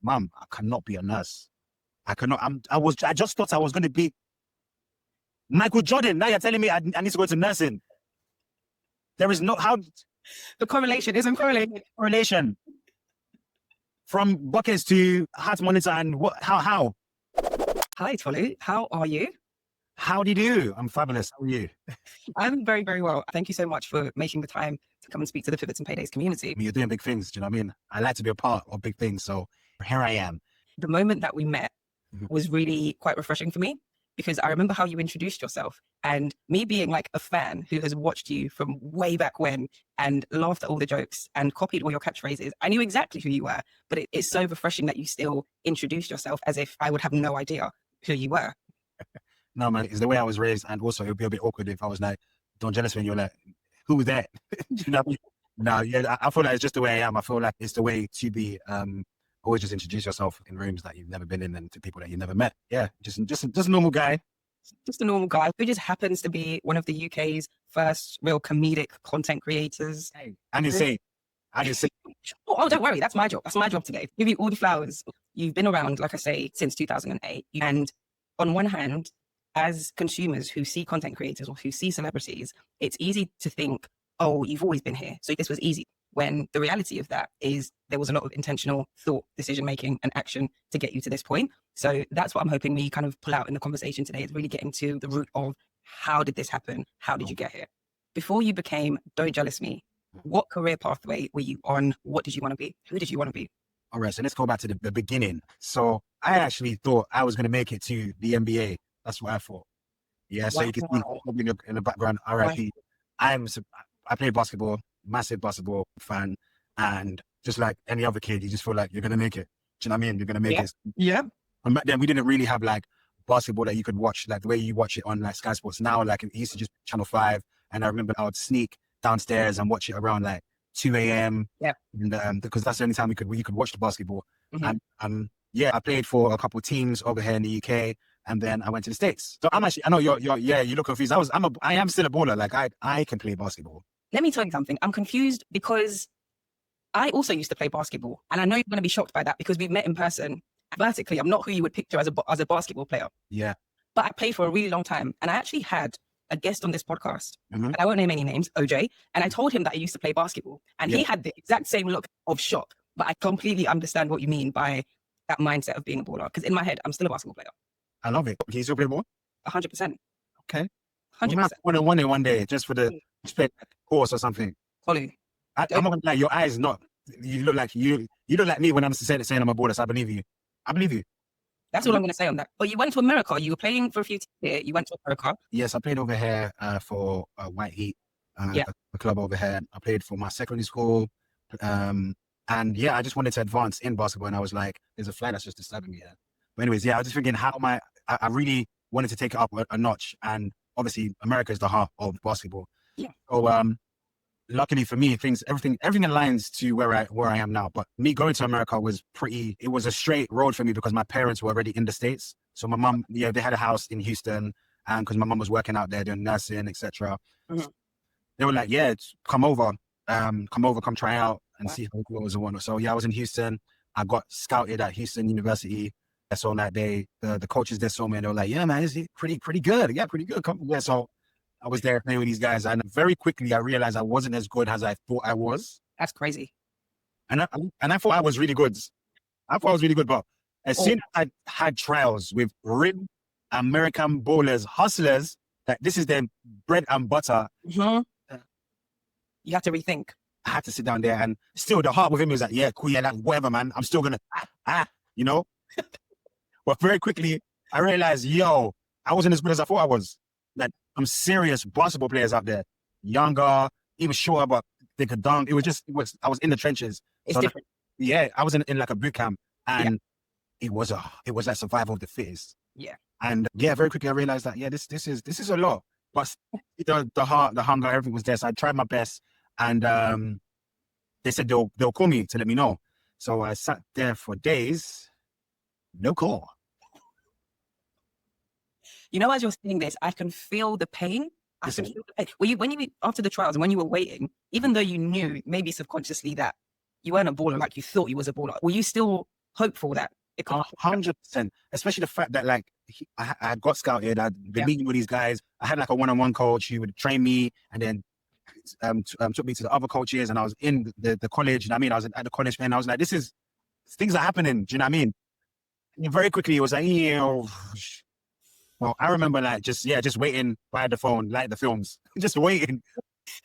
Mom, I cannot be a nurse. I cannot. I just thought I was going to be Michael Jordan. Now you're telling me I need to go to nursing. There is no how. The correlation isn't correlated. Correlation from buckets to how to monitor and what? How? Hi, Tolu. How are you? How do you do? I'm fabulous. How are you? I'm very, very well. Thank you so much for making the time to come and speak to the Pivots&Paydays community. I mean, you're doing big things. Do you know what I mean? I like to be a part of big things. So here I am. The moment that we met was really quite refreshing for me because I remember how you introduced yourself and me being like a fan who has watched you from way back when and laughed at all the jokes and copied all your catchphrases. I knew exactly who you were, but it's so refreshing that you still introduced yourself as if I would have no idea who you were. No, man, it's the way I was raised. And also, it would be a bit awkward if I was like, don't jealous when you're like, who was that? You know what I mean? No, yeah, I feel like it's just the way I am. I feel like it's the way to be. Always just introduce yourself in rooms that you've never been in and to people that you've never met. Yeah, just a normal guy. Just a normal guy who just happens to be one of the UK's first real comedic content creators. Hey, I didn't say. Oh, don't worry. That's my job. That's my job today. Give you all the flowers. You've been around, like I say, since 2008. And on one hand, as consumers who see content creators or who see celebrities, it's easy to think, oh, you've always been here, so this was easy. When the reality of that is there was a lot of intentional thought, decision-making and action to get you to this point. So that's what I'm hoping we kind of pull out in the conversation today is really getting to the root of how did this happen? How did you get here? Before you became Don't Jealous Me, what career pathway were you on? What did you want to be? Who did you want to be? All right, so let's go back to the beginning. So I actually thought I was going to make it to the NBA. That's what I thought. Yeah, so you can see in the background, RIP. I played basketball, massive basketball fan, and just like any other kid, you just feel like you're going to make it. Do you know what I mean? You're going to make it. Yeah. And back then, we didn't really have like basketball that you could watch, like the way you watch it on like Sky Sports now. Like it used to just Channel 5. And I remember I would sneak downstairs and watch it around like 2 a.m. Yeah. And, because that's the only time you could watch the basketball. And yeah, I played for a couple of teams over here in the UK. And then I went to the States. So I'm actually, I know you look confused. I am still a baller. Like I can play basketball. Let me tell you something. I'm confused because I also used to play basketball. And I know you're going to be shocked by that because we've met in person. Vertically, I'm not who you would picture as a basketball player. Yeah. But I played for a really long time. And I actually had a guest on this podcast. And I won't name any names, OJ. And I told him that I used to play basketball. And he had the exact same look of shock. But I completely understand what you mean by that mindset of being a baller. Because in my head, I'm still a basketball player. I love it. Can you still play ball? 100%. Okay. 100%. One day, just for the course or something. Tolu. I'm not gonna lie, your eyes not. You look like me when I'm saying I'm a baller. So I believe you. I believe you. That's all I'm going to say on that. But you went to America. You were playing for a few teams here. You went to America. Yes, I played over here for White Heat, a club over here. I played for my secondary school. And yeah, I just wanted to advance in basketball. And I was like, there's a fly that's just disturbing me here. But anyways, yeah, I was just thinking I really wanted to take it up a notch. And obviously America is the heart of basketball. Yeah. So luckily for me, everything aligns to where I am now. But me going to America it was a straight road for me because my parents were already in the States. So my mom, they had a house in Houston, and because my mom was working out there doing nursing, etc. They were like, yeah, come over, come try out and see how it goes and whatnot. So yeah, I was in Houston. I got scouted at Houston University. So like the coaches there saw me and they were like, yeah, man, is he pretty good? Yeah, pretty good. Come there. So I was there playing with these guys, and very quickly I realized I wasn't as good as I thought I was. That's crazy. And I thought I was really good. But as soon as I had trials with real American ballers, hustlers, that this is their bread and butter, you have to rethink. I had to sit down there, and still the heart within me was like, yeah, cool, yeah, like, whatever, man. I'm still gonna, you know. But very quickly I realized, I wasn't as good as I thought I was. Like, some serious basketball players out there, younger, even shorter, but they could dunk. I was in the trenches. It's different. Yeah, I was in like a boot camp, and it was like survival of the fittest. Yeah. And yeah, very quickly I realized that this is a lot, but the heart, the hunger, everything was there. So I tried my best, and they said they'll call me to let me know. So I sat there for days, no call. You know, as you're saying this, I can feel the pain. When you after the trials and when you were waiting, even though you knew maybe subconsciously that you weren't a baller like you thought you was a baller, were you still hopeful that it could. 100%. Especially the fact that like I got scouted. I'd been meeting with these guys. I had like a one-on-one coach who would train me, and then took me to the other coaches, and I was in the college. You know what I mean? I was at the college, and I was like, things are happening. Do you know what I mean? And very quickly, it was like, well, I remember like just waiting by the phone, like the films, just waiting.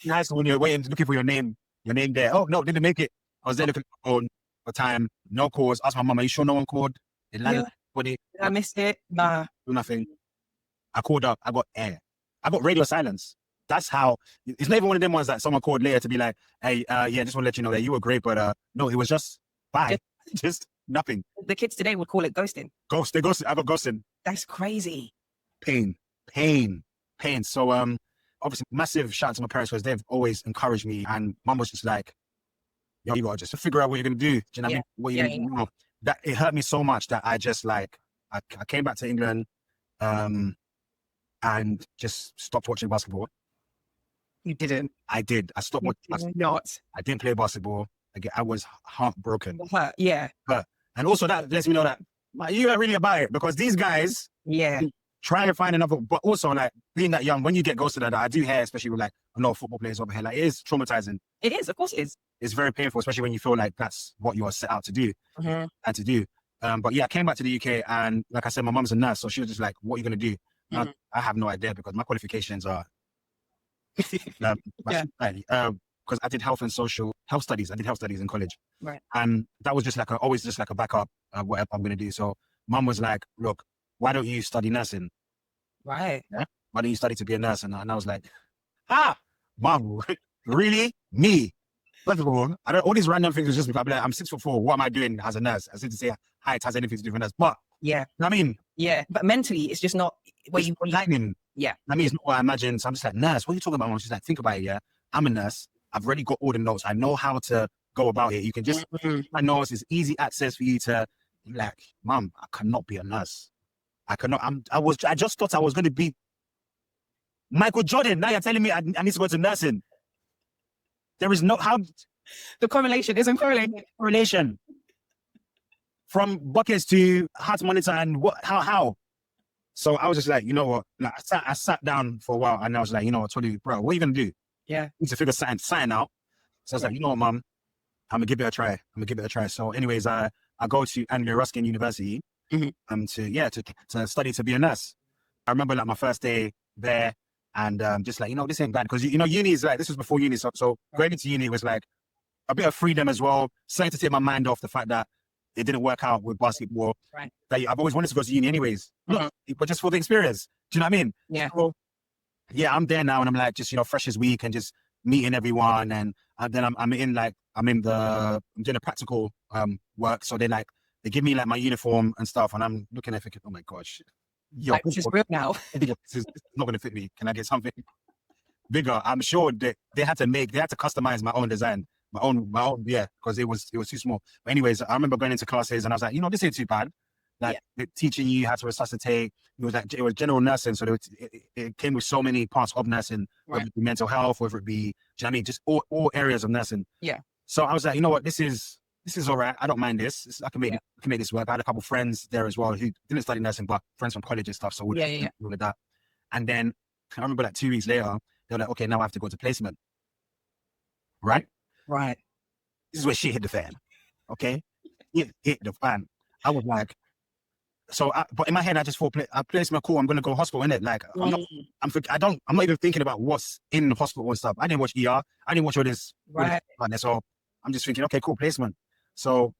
Nice when you're waiting, looking for your name there. Oh no, didn't make it. I was there looking for phone for time, no calls. Asked my mum, are you sure no one called? It landed. I missed it. Nah. Nothing. I called up. I got air. I got radio silence. That's how. It's not even one of them ones that someone called later to be like, hey, yeah, just want to let you know that you were great, but no, it was just bye. Just nothing. The kids today would call it ghosting. They ghosted. I got ghosted. That's crazy. Pain. So obviously massive shout out to my parents because they've always encouraged me, and mum was just like, yo, you gotta just figure out what you're gonna do. Do you know what I mean? That it hurt me so much that I just like I came back to England and just stopped watching basketball. You didn't? I did. I stopped watching basketball. I didn't play basketball. Again, I was heartbroken. Yeah. And also that lets me know that you are really about it, because these guys try to find another, but also like being that young, when you get ghosted like that, I do hear, especially with like a lot of football players over here, like it is traumatizing. It is, of course it is. It's very painful, especially when you feel like that's what you are set out to do and to do. But yeah, I came back to the UK, and like I said, my mom's a nurse, so she was just like, what are you going to do? I have no idea, because my qualifications are because I did health studies. I did health studies in college. Right. And that was just like always just like a backup of whatever I'm going to do. So mum was like, look, why don't you study nursing? Right. Yeah? Why don't you study to be a nurse? And I was like, mum, really? Me? First of all, all these random things was just me. I'd be like, I'm 6'4". What am I doing as a nurse? I said to say height has anything to do with nurse. But yeah, you know what I mean? Yeah. But mentally it's just not where you lightning. Yeah. I mean, it's not what I imagine. So I'm just like, nurse, what are you talking about, mom? She's like, think about it, yeah. I'm a nurse. I've already got all the notes. I know how to go about it. You can just my notes. It's easy access for you to like, mom, I cannot be a nurse. I cannot. I just thought I was going to be Michael Jordan. Now you're telling me I need to go to nursing. There is no how. The correlation isn't correlated. Correlation from buckets to how to monitor and what, how. So I was just like, you know what? Like, I sat down for a while, and I was like, you know what, Tolu, bro, what are you gonna do? Yeah, need to figure something out. So I was like, you know what, mum, I'm gonna give it a try. So, anyways, I go to Anglia Ruskin University to study to be a nurse. I remember like my first day there, and just like, you know, this ain't bad, because you know uni is like, this was before uni, so going into uni was like a bit of freedom as well, starting to take my mind off the fact that it didn't work out with basketball. Right. That I've always wanted to go to uni anyways, but just for the experience. Do you know what I mean? Yeah. So, yeah, I'm there now, and I'm like, just, you know, fresh as week, and just meeting everyone, and then I'm doing a practical work. So they give me like my uniform and stuff, and I'm looking at it thinking, oh my gosh, this is real now. This is not going to fit me. Can I get something bigger? I'm sure they had to customize my own design. My own, because it was too small. But anyways, I remember going into classes, and I was like, you know, this ain't too bad. Like teaching you how to resuscitate. It was general nursing, so it came with so many parts of nursing, whether it be mental health, whether it be, do you know what I mean, just all areas of nursing. Yeah. So I was like, you know what, this is all right. I don't mind this. I can make this work. I had a couple of friends there as well who didn't study nursing, but friends from college and stuff. So all of that. And then I remember like 2 weeks later, they were like, okay, now I have to go to placement. Right. This is where shit hit the fan. Okay, it hit the fan. I was like, but in my head, I just thought, placement, cool. I'm gonna go hospital, innit? Like, I'm not even thinking about what's in the hospital and stuff. I didn't watch ER. I didn't watch all this. Right. So I'm just thinking, okay, cool, placement. So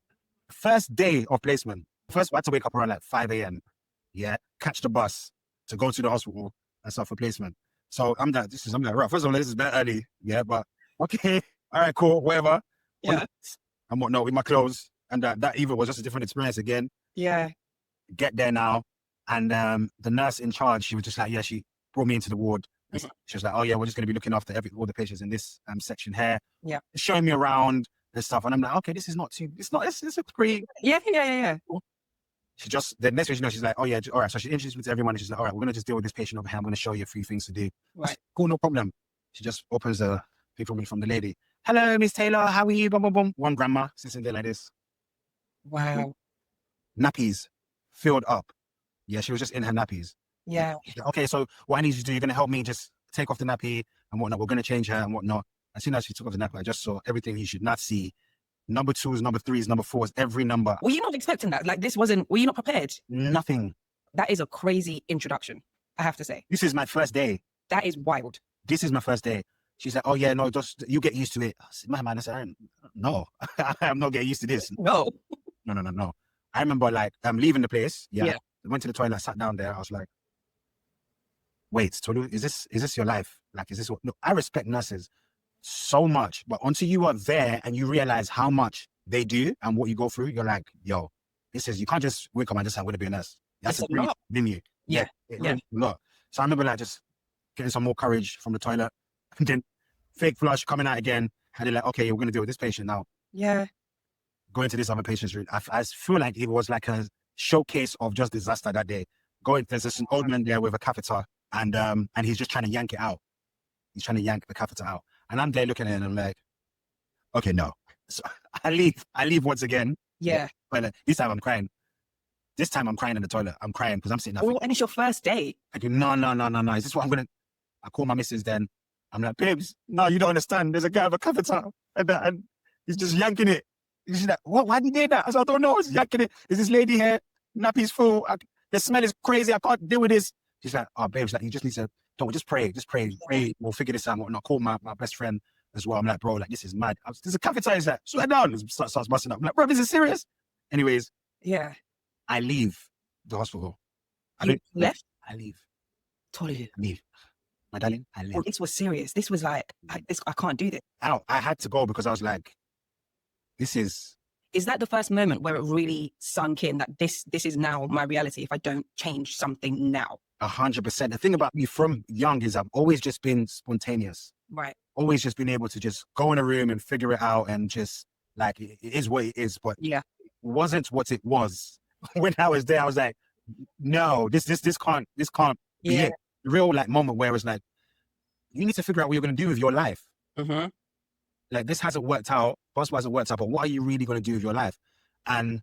first day of placement, I had to wake up around like 5 a.m. Yeah, catch the bus to go to the hospital and stuff for placement. So I'm like, right. First of all, this is a bit early. Yeah, but okay. All right, cool, whatever. Yeah. And whatnot with my clothes. And that even was just a different experience again. Yeah. Get there now. And the nurse in charge, she was just like, she brought me into the ward. She was like, oh yeah, we're just going to be looking after all the patients in this section here. Yeah. Showing me around and stuff. And I'm like, okay, this looks pretty. Yeah. She just, the next thing you know, she's like, oh yeah, all right. So she introduced me to everyone, and she's like, all right, we're going to just deal with this patient over here. I'm going to show you a few things to do. Right. Said, cool, no problem. She just opens the thing for me from the lady. Hello, Miss Taylor, how are you? Boom, boom, boom. One grandma sits in there like this. Wow. nappies filled up. Yeah, she was just in her nappies. Yeah. Okay, so what I need you to do, you're going to help me just take off the nappy and whatnot. We're going to change her and whatnot. As soon as she took off the nappy, I just saw everything you should not see. Number 2s, number 3s, number 4s, every number. Were you not expecting that? Like this wasn't, were you not prepared? Nothing. That is a crazy introduction, I have to say. This is my first day. That is wild. This is my first day. She's like, oh yeah, no, just, you get used to it. I said, my man, I said, no, I'm not getting used to this. No. No. I remember like, I'm leaving the place. Yeah. Yeah. I went to the toilet, sat down there. I was like, wait, Tolu, is this your life? Like, is this what? No, I respect nurses so much, but until you are there and you realize how much they do and what you go through, you're like, yo, this is, you can't just wake up and just say, I'm going to be a nurse. That's It's a a lot. you. Yeah. Really a lot. So I remember like just getting some more courage from the toilet and then fake flush coming out again. And they're like, okay, we're going to deal with this patient now. Yeah. Going to this other patient's room. I feel like it was like a showcase of just disaster that day. There's this old man there with a catheter and he's just trying to yank it out. He's trying to yank the catheter out. And I'm there looking at it and I'm like, okay, no. So I leave once again. Yeah. But this time I'm crying. This time I'm crying in the toilet. I'm crying because I'm sitting there. Oh, and it's your first day. I go, no. Is this what I'm going to... I call my missus then. I'm like, babes, no, you don't understand. There's a guy with a catheter and he's just yanking it. She's like, what? Why did he do that? I said, I don't know. He's yanking it. There's this lady here. Nappy's full. The smell is crazy. I can't deal with this. She's like, oh, babes, like, you just need to... Don't just pray. We'll figure this out. And I call my best friend as well. I'm like, bro, like, this is mad. There's a catheter. He's like, slow down. Starts busting up. I'm like, bro, this is serious. Anyways, Yeah. I leave the hospital. You left? I leave. Tolu. I leave. My darling, I leave. Oh, this was serious. This was like, I can't do this. I had to go because I was like, this is... Is that the first moment where it really sunk in that this is now my reality if I don't change something now? 100%. The thing about me from young is I've always just been spontaneous. Right. Always just been able to just go in a room and figure it out and just like, it is what it is. But yeah, it wasn't what it was. When I was there, I was like, no, this can't be it. The real like moment where it's like, you need to figure out what you're going to do with your life. Mm-hmm. Like, this hasn't worked out. Possible hasn't worked out, but what are you really going to do with your life? And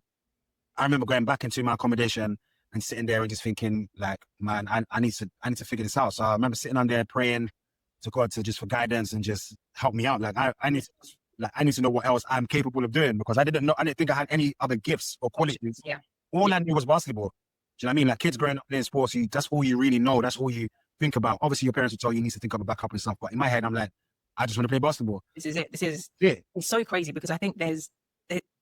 I remember going back into my accommodation and sitting there and just thinking, like, man, I need to figure this out. So I remember sitting on there praying to God to just for guidance and just help me out. Like, I need to know what else I'm capable of doing, because I didn't think I had any other gifts or qualities. Yeah. All I knew was basketball. Do you know what I mean? Like, kids growing up playing sports, that's all you really know. That's all you think about. Obviously, your parents will tell you need to think of a backup and stuff. But in my head, I'm like, I just want to play basketball. This is it. This is it. It's so crazy because I think there's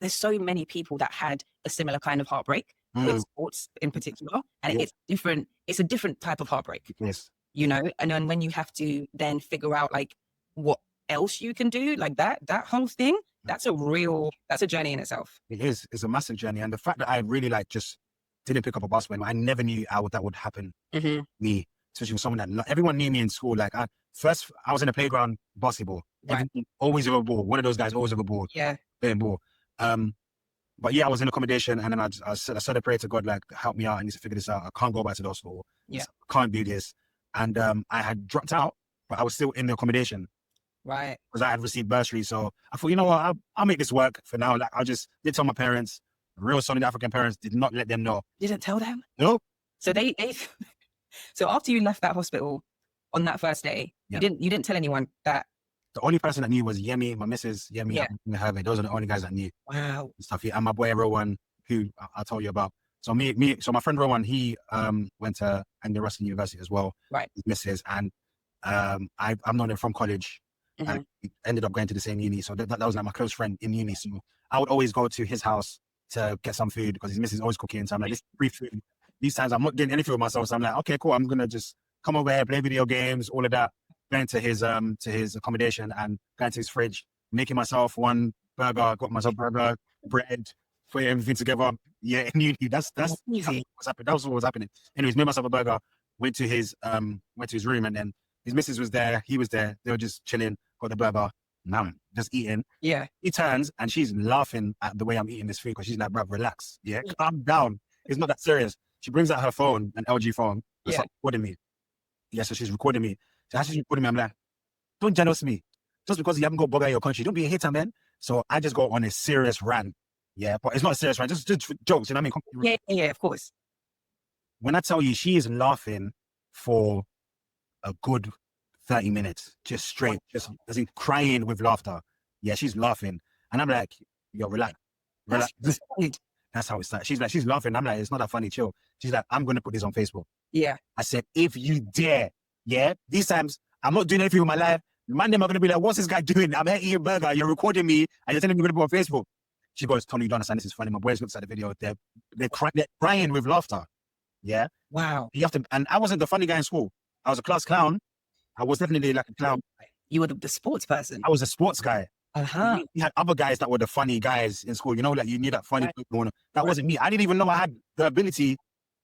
so many people that had a similar kind of heartbreak with sports in particular, and it's different. It's a different type of heartbreak. Yes. You know, and then when you have to then figure out like what else you can do, like that whole thing, that's a journey in itself. It is. It's a massive journey, and the fact that I really like just didn't pick up a basketball, I never knew that would happen. Mm-hmm. Me, especially with someone that everyone knew me in school. Like, I was in the playground basketball. Right. Always over ball. One of those guys always over ball. Yeah. Playing ball. But yeah, I was in accommodation, and then I said a prayer to God, like, help me out. I need to figure this out. I can't go back to the hospital. Yeah. I can't do this. And I had dropped out, but I was still in the accommodation. Right. Because I had received bursary. So I thought, you know what, I'll make this work for now. Like, I just did tell my parents. Real solid African parents, did not let them know. Didn't tell them? No. So they so after you left that hospital on that first day, you didn't tell anyone that? The only person that knew was Yemi, my missus, Yemi, and Hervé. Those are the only guys that knew. Wow. Stuff. And my boy Rowan, who I'll tell you about. So so my friend Rowan, he went to Anglia Ruskin University as well. Right. His missus, and I've known him from college. Mm-hmm. And we ended up going to the same uni. So that was like my close friend in uni. So I would always go to his house to get some food because his missus is always cooking. So I'm like, this is free food. These times I'm not getting anything with myself. So I'm like, okay, cool. I'm gonna just come over here, play video games, all of that. Going to his accommodation and going to his fridge, making myself one burger, got myself burger, bread, put everything together. Yeah, in uni. That's easy. What's happening. That was what was happening. Anyways, made myself a burger, went to his room, and then his missus was there, he was there, they were just chilling, got the burger, now just eating. Yeah. He turns and she's laughing at the way I'm eating this food because she's like, bruv, relax. Yeah, calm down. It's not that serious. She brings out her phone, an LG phone, and starts recording me. Yeah, so she's recording me. So as she's recording me, I'm like, don't jealous me. Just because you haven't got burger in your country, don't be a hater, man. So I just go on a serious rant. Yeah, but it's not serious, right? Just jokes, you know what I mean? Yeah, of course. When I tell you she is laughing for a good 30 minutes, just straight, just as in crying with laughter. Yeah, she's laughing. And I'm like, yo, relax. Relax. That's how it starts. She's like, she's laughing. I'm like, it's not that funny, chill. She's like, I'm going to put this on Facebook. Yeah. I said, if you dare, yeah, these times, I'm not doing anything with my life. Man, them are going to be like, what's this guy doing? I'm here eating a burger. You're recording me and you're telling me you're going to put on Facebook. She goes, Tony, you don't understand. This is funny. My boys looks at the video. They're crying with laughter. Yeah. Wow. You have to, and I wasn't the funny guy in school. I was a class clown. I was definitely like a clown. You were the sports person. I was a sports guy. Uh-huh. You had other guys that were the funny guys in school. You know, like you knew that funny people. That wasn't me. I didn't even know I had the ability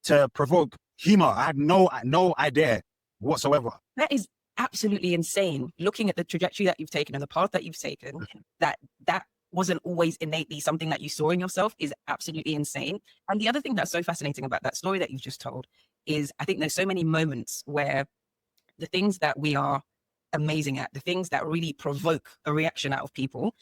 to provoke humor. I had no idea whatsoever. That is absolutely insane. Looking at the trajectory that you've taken and the path that you've taken, that wasn't always innately something that you saw in yourself is absolutely insane. And the other thing that's so fascinating about that story that you've just told is I think there's so many moments where the things that we are amazing at, the things that really provoke a reaction out of people,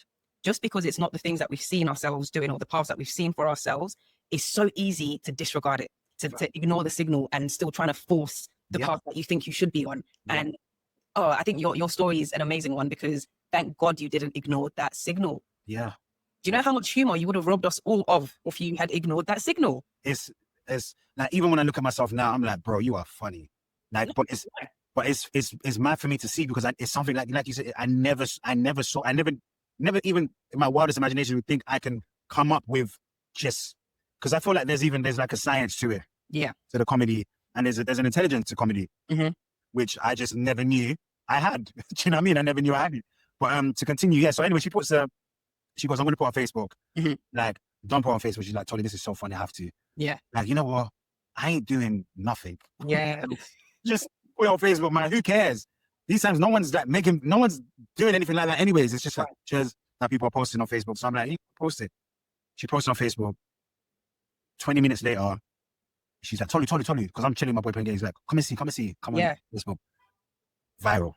just because it's not the things that we've seen ourselves doing or the paths that we've seen for ourselves, is so easy to disregard it, to ignore the signal and still trying to force the path that you think you should be on. And I think your story is an amazing one because thank God you didn't ignore that signal. Yeah. Do you know how much humor you would have robbed us all of if you had ignored that signal? It's like, even when I look at myself now, I'm like, bro, you are funny. Like, but it's mad for me to see because it's something like you said, I never even in my wildest imagination would think I can come up with just, because I feel like there's like a science to it. Yeah. To the comedy, and there's an intelligence to comedy, which I just never knew I had. Do you know what I mean? I never knew I had it. But to continue, yeah. So anyway, she goes, I'm going to put on Facebook. Like, don't put on Facebook. She's like, Tony, this is so funny. I have to. Yeah. Like, you know what? I ain't doing nothing. Yeah. Just put it on Facebook, man. Who cares? These times, no one's doing anything like that anyways. It's just like pictures that people are posting on Facebook. So I'm like, post it. She posted on Facebook. 20 minutes later, she's like, Tolu, because I'm chilling with my boy playing games. He's like, come and see. Come on, Facebook. Viral.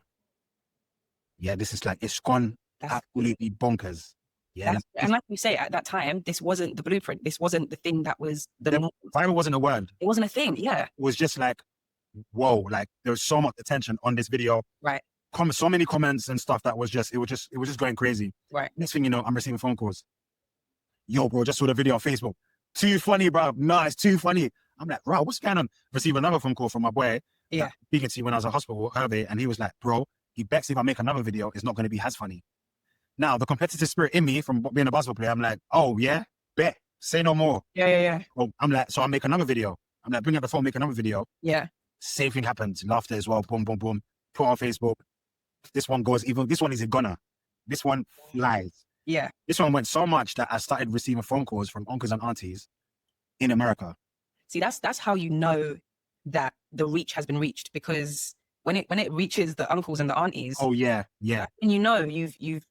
Yeah, this is like, it's gone absolutely bonkers. Yeah. And like you say, at that time, this wasn't the blueprint. This wasn't the thing that was viral wasn't a word. It wasn't a thing. Yeah. It was just like, whoa, like there was so much attention on this video. Right. So many comments and stuff that was just, it was just going crazy. Right. Next thing you know, I'm receiving phone calls. Yo, bro, just saw the video on Facebook. Too funny, bro. No, it's too funny. I'm like, bro, what's going on? Receive another phone call from my boy. Yeah. Speaking to you when I was at hospital, Hervé, and he was like, bro, he bets if I make another video, it's not going to be as funny. Now, the competitive spirit in me from being a basketball player, I'm like, oh, yeah, bet. Say no more. Yeah. Well, I'm like, so I make another video. I'm like, bring out the phone, make another video. Yeah. Same thing happens. Laughter as well. Boom, boom, boom. Put on Facebook. This one goes even. This one is a gunner. This one flies. Yeah. This one went so much that I started receiving phone calls from uncles and aunties in America. See, that's how you know that the reach has been reached, because when it reaches the uncles and the aunties. Oh yeah. And you know you've.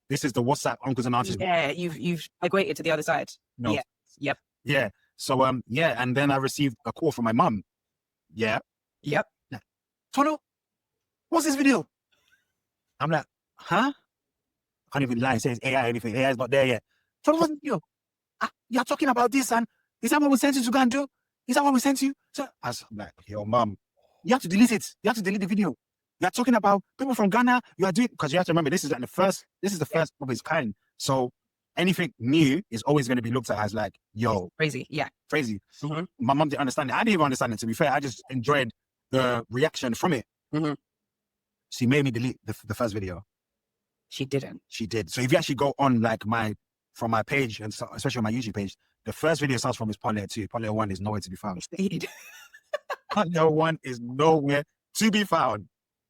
This is the WhatsApp uncles and aunties. Yeah, you've migrated to the other side. No. Yeah. Yep. Yeah. So and then I received a call from my mum. Yeah. Yep. Tolu, what's this video? I'm like, huh? I can't even lie and say it's AI or anything. AI is not there yet. Tolu, what's this video? You're talking about this, and is that what we sent you to go and do? Is that what we sent you? So I'm like, yo, mom, you have to delete it. You have to delete the video. You're talking about people from Ghana. You are doing, because you have to remember, this is the first of its kind. So anything new is always going to be looked at as like, yo, crazy. Yeah. Crazy. My mom didn't understand it. I didn't even understand it, to be fair. I just enjoyed the reaction from it. She made me delete the first video. She didn't. She did. So if you actually go on like from my page, and especially on my YouTube page, the first video starts from is Part 2. Part 1 is nowhere to be found. Part 1 is nowhere to be found.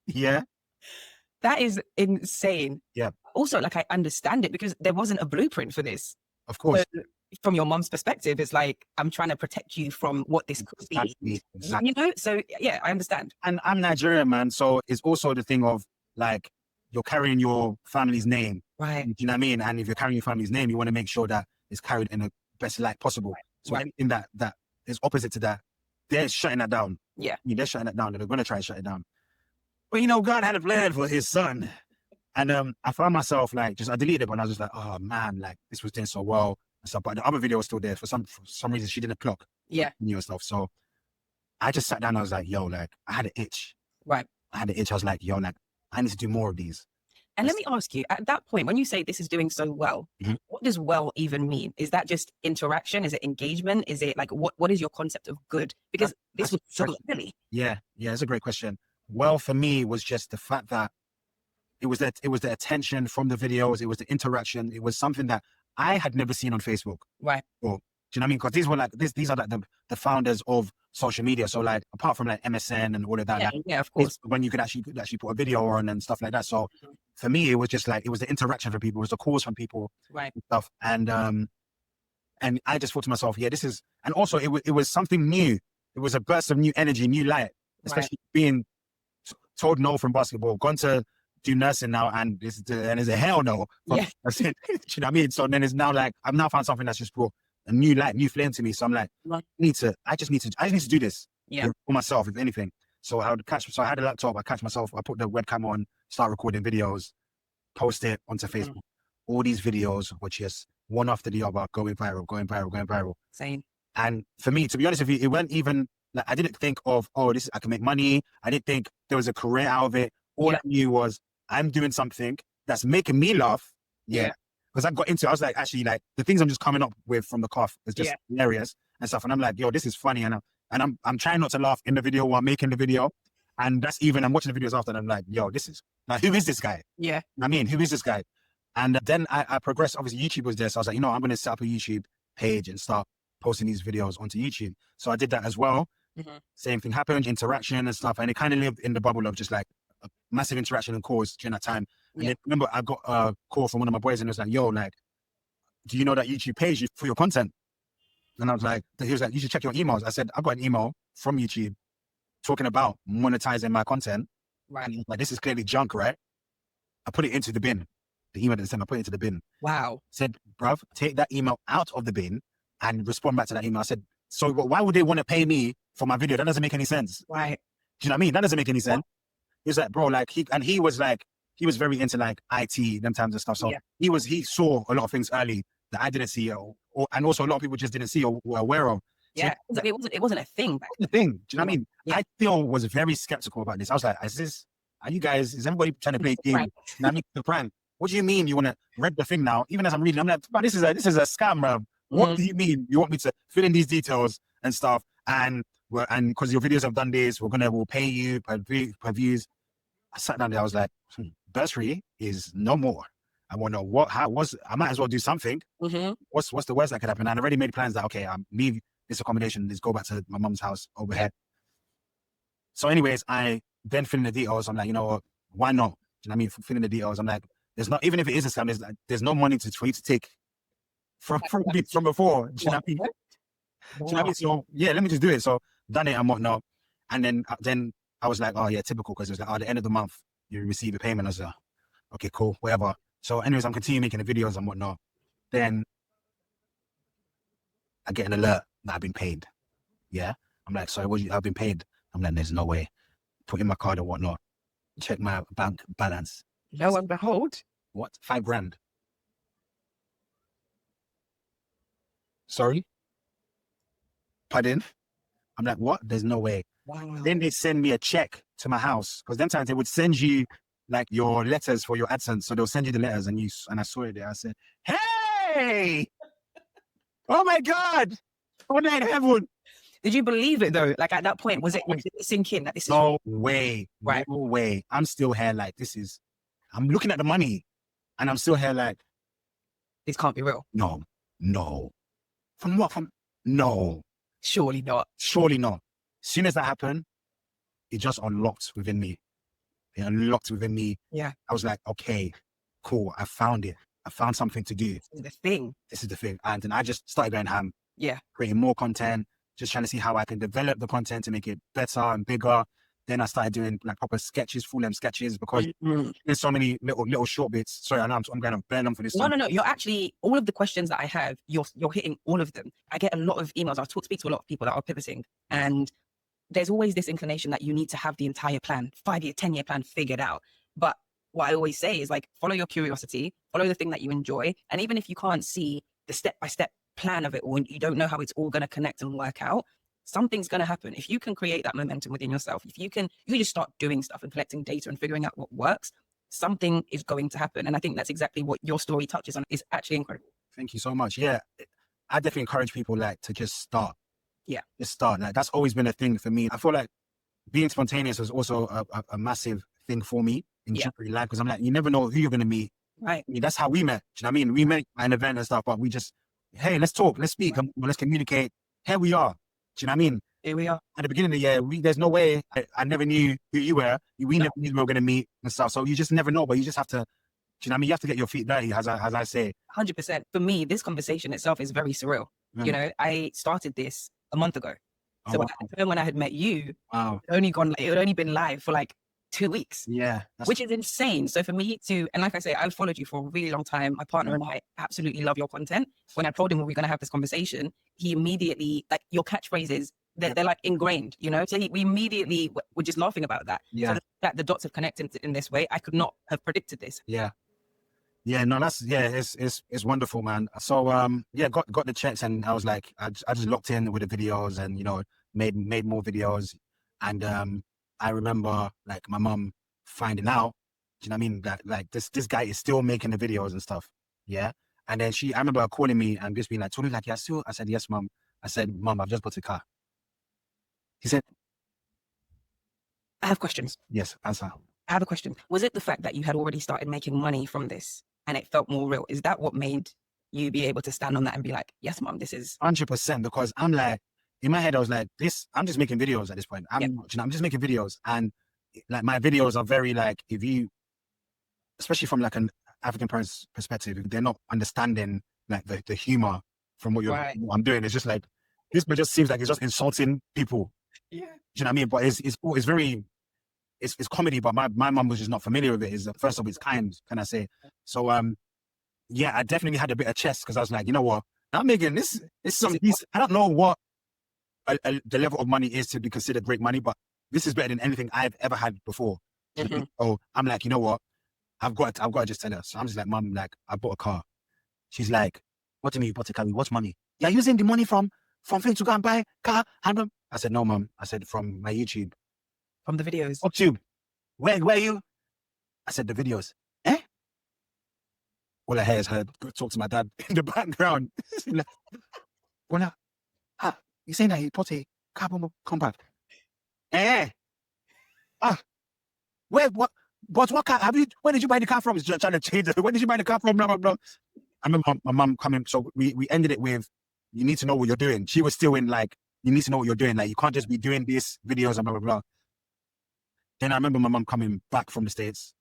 Yeah. That is insane. Yeah. Also, like, I understand it because there wasn't a blueprint for this. Of course. So, from your mom's perspective, it's like, I'm trying to protect you from what this could be. Exactly. You know? So yeah, I understand. And I'm Nigerian, man. So it's also the thing of like, you're carrying your family's name. Right. Do you know what I mean? And if you're carrying your family's name, you want to make sure that it's carried in the best light possible. Right. So anything that is opposite to that, they're shutting that down. Yeah. I mean, they're shutting that down. They're going to try and shut it down. But you know, God had a plan for his son. And I found myself like, I deleted it, but I was just like, oh man, like this was doing so well. stuff, but the other video was still there. For some reason, she didn't clock Yeah. new stuff. So I just sat down. I was like, yo, like I had an itch. Right. I had an itch. I was like, yo, like I need to do more of these. And let me ask you, at that point, when you say this is doing so well, Mhm. what does well even mean? Is that just interaction? Is it engagement? Is it like, what is your concept of good? Because this was so silly. Yeah, it's a great question. Well, for me, it was just the fact that it was the attention from the videos, it was the interaction, it was something that I had never seen on Facebook. Right. Or, do you know what I mean? Because these were like these are like the founders of social media. So like apart from like MSN and all of that, Yeah, like, yeah, of course. when you could actually put a video on and stuff like that. So for me, it was just like it was the interaction from people, it was the calls from people, Right. and stuff. And I just thought to myself, yeah, this is, and also it was something new. It was a burst of new energy, new light, especially being told no from basketball, gone to do nursing now, and there's a hell no. Yeah. Do you know what I mean? So then it's now like I've now found something that's just brought a new light, new flame to me. So I'm like, I just need to do this. Yeah. For myself, if anything. So I had a laptop, I catch myself, I put the webcam on, start recording videos, post it onto Facebook. All these videos were just one after the other, going viral. Same. And for me, to be honest with you, it weren't even like I didn't think of, oh, I can make money. I didn't think there was a career out of it. All I knew was I'm doing something that's making me laugh. Yeah. Because I got into it, I was like, actually, like the things I'm just coming up with from the cuff is just hilarious and stuff. And I'm like, yo, this is funny. And I'm trying not to laugh in the video while making the video. And that's even, I'm watching the videos after and I'm like, yo, this is, like, who is this guy? Yeah. I mean, who is this guy? And then I progressed. Obviously, YouTube was there. So I was like, I'm going to set up a YouTube page and start posting these videos onto YouTube. So I did that as well. Same thing happened, interaction and stuff. And it kind of lived in the bubble of just like a massive interaction and calls during that time. And then remember, I got a call from one of my boys and it was like, yo, like, do you know that YouTube pays you for your content? And I was like, he was like, you should check your emails. I said, I got an email from YouTube talking about monetizing my content. Right. And like, this is clearly junk, right? I put it into the bin. The email that they sent, I put it into the bin. Wow. Said, bruv, take that email out of the bin and respond back to that email. I said, so why would they want to pay me for my video? That doesn't make any sense. Right. Do you know what I mean? That doesn't make any sense. He was like, bro, like he was very into like IT, them times and stuff. So he saw a lot of things early that I didn't see, and also a lot of people just didn't see or were aware of. Yeah, so it wasn't a thing. The thing, do you know what I mean? I still was very skeptical about this. I was like, is everybody trying to play a game? You know what I mean? The prank. What do you mean you want to read the thing now? Even as I'm reading, I'm like, but this is a scam, bro. What do you mean? You want me to fill in these details and stuff? And because your videos have done this, we'll pay you per views. I sat down there, I was like, bursary is no more. I want to know I might as well do something. What's the worst that could happen? And I already made plans that, okay, I'm leave this accommodation, let's go back to my mom's house overhead. So anyways, I then fill in the details. I'm like, you know what, why not? Do you know what I mean? Fill in the details. I'm like, there's not, even if it is a scam, there's no money for you to take from before. Do you know what I mean? Do you know what I mean? So yeah, let me just do it. So done it and whatnot. And then I was like, oh yeah, typical, because it was like, at the end of the month, you receive a payment. I was like, okay, cool, whatever. So anyways, I'm continuing making the videos and whatnot. Then I get an alert that I've been paid. Yeah. I'm like, sorry, I've been paid. I'm like, there's no way. Put in my card and whatnot. Check my bank balance. Lo and behold. What? $5,000. Sorry? Pardon? I'm like, what? There's no way. Wow. Then they send me a check to my house, because them times they would send you like your letters for your AdSense. So they'll send you the letters and I saw it there. I said, hey, oh my God, what in heaven? Did you believe it though? Like at that point, did it sink in that this is no way, right? No way. I'm still here like I'm looking at the money and I'm still here like, this can't be real. No. From what? No. Surely not. Surely not. As soon as that happened, it just unlocked within me. Yeah. I was like, okay, cool. I found it. I found something to do. This is the thing. And then I just started going ham. Yeah. Creating more content, just trying to see how I can develop the content to make it better and bigger. Then I started doing like proper sketches, full-length sketches, because there's so many little short bits. Sorry, I know I'm going to burn them for this. No. You're actually, all of the questions that I have, you're hitting all of them. I get a lot of emails. I speak to a lot of people that are pivoting, and there's always this inclination that you need to have the entire plan, 5-year, 10-year plan figured out. But what I always say is like, follow your curiosity, follow the thing that you enjoy. And even if you can't see the step-by-step plan of it all, and you don't know how it's all going to connect and work out, something's going to happen. If you can create that momentum within yourself, if you can just start doing stuff and collecting data and figuring out what works, something is going to happen. And I think that's exactly what your story touches on. Is actually incredible. Thank you so much. Yeah, I definitely encourage people like to just start. Yeah, just start. Like that's always been a thing for me. I feel like being spontaneous was also a massive thing for me in general life, because I'm like, you never know who you're going to meet. Right. I mean, that's how we met. Do you know what I mean? We met at an event and stuff, but we just, hey, let's talk, let's speak, let's communicate. Here we are. Do you know what I mean? Here we are. At the beginning of the year, there's no way I never knew who you were. We never knew we were going to meet and stuff. So you just never know, but you just have to, do you know what I mean? You have to get your feet dirty, as I say. 100%. For me, this conversation itself is very surreal. You know, I started this a month ago. So at the time when I had met you, it had only been live for like 2 weeks. Yeah. Which is insane. So for me to, and like I say, I've followed you for a really long time. My partner and I absolutely love your content. When I told him we were going to have this conversation, he immediately, like, your catchphrases, they're like ingrained, you know? So we immediately were just laughing about that. Yeah. So that the dots have connected in this way, I could not have predicted this. Yeah. Yeah, no, it's wonderful, man. So got the checks, and I was like, I just locked in with the videos, and made more videos, and I remember like my mum finding out, do you know what I mean, that like this guy is still making the videos and stuff, yeah. And then I remember her calling me and just being like, Tolu, like, yeah, still. I said, yes, mum. I said, mum, I've just bought a car. He said, I have questions. Yes, answer. I have a question. Was it the fact that you had already started making money from this and it felt more real? Is that what made you be able to stand on that and be like, yes, mom, this is 100%? Because I'm like, in my head, I was like, I'm just making videos at this point. I'm just making videos. And like my videos are very like, especially from like an African parent's perspective, they're not understanding like the humor from what I'm doing. It's just like, this just seems like it's just insulting people. Yeah. Do you know what I mean? But it's very, it's comedy, but my mum was just not familiar with it. It's the first of its kind, can I say? So I definitely had a bit of chest, because I was like, you know what, I'm making this. It's some piece. I don't know what the level of money is to be considered great money, but this is better than anything I've ever had before. Oh, I'm like, you know what, I've got to just tell her. So I'm just like, mum, like, I bought a car. She's like, what do you mean you bought a car? What's money? You're using the money from thing to go and buy a car? I said, no, mum. I said, from my YouTube. From the videos. Up to where are you? I said, the videos. Eh? All I hear is her talk to my dad in the background. Well, you saying that he bought a carbon compact? Eh? What? But what car have you? Where did you buy the car from? He's trying to change it. Where did you buy the car from? Blah blah blah. I remember my mum coming. So we ended it with, you need to know what you're doing. She was still in like, you need to know what you're doing. Like, you can't just be doing these videos and blah blah blah. Then I remember my mum coming back from the States,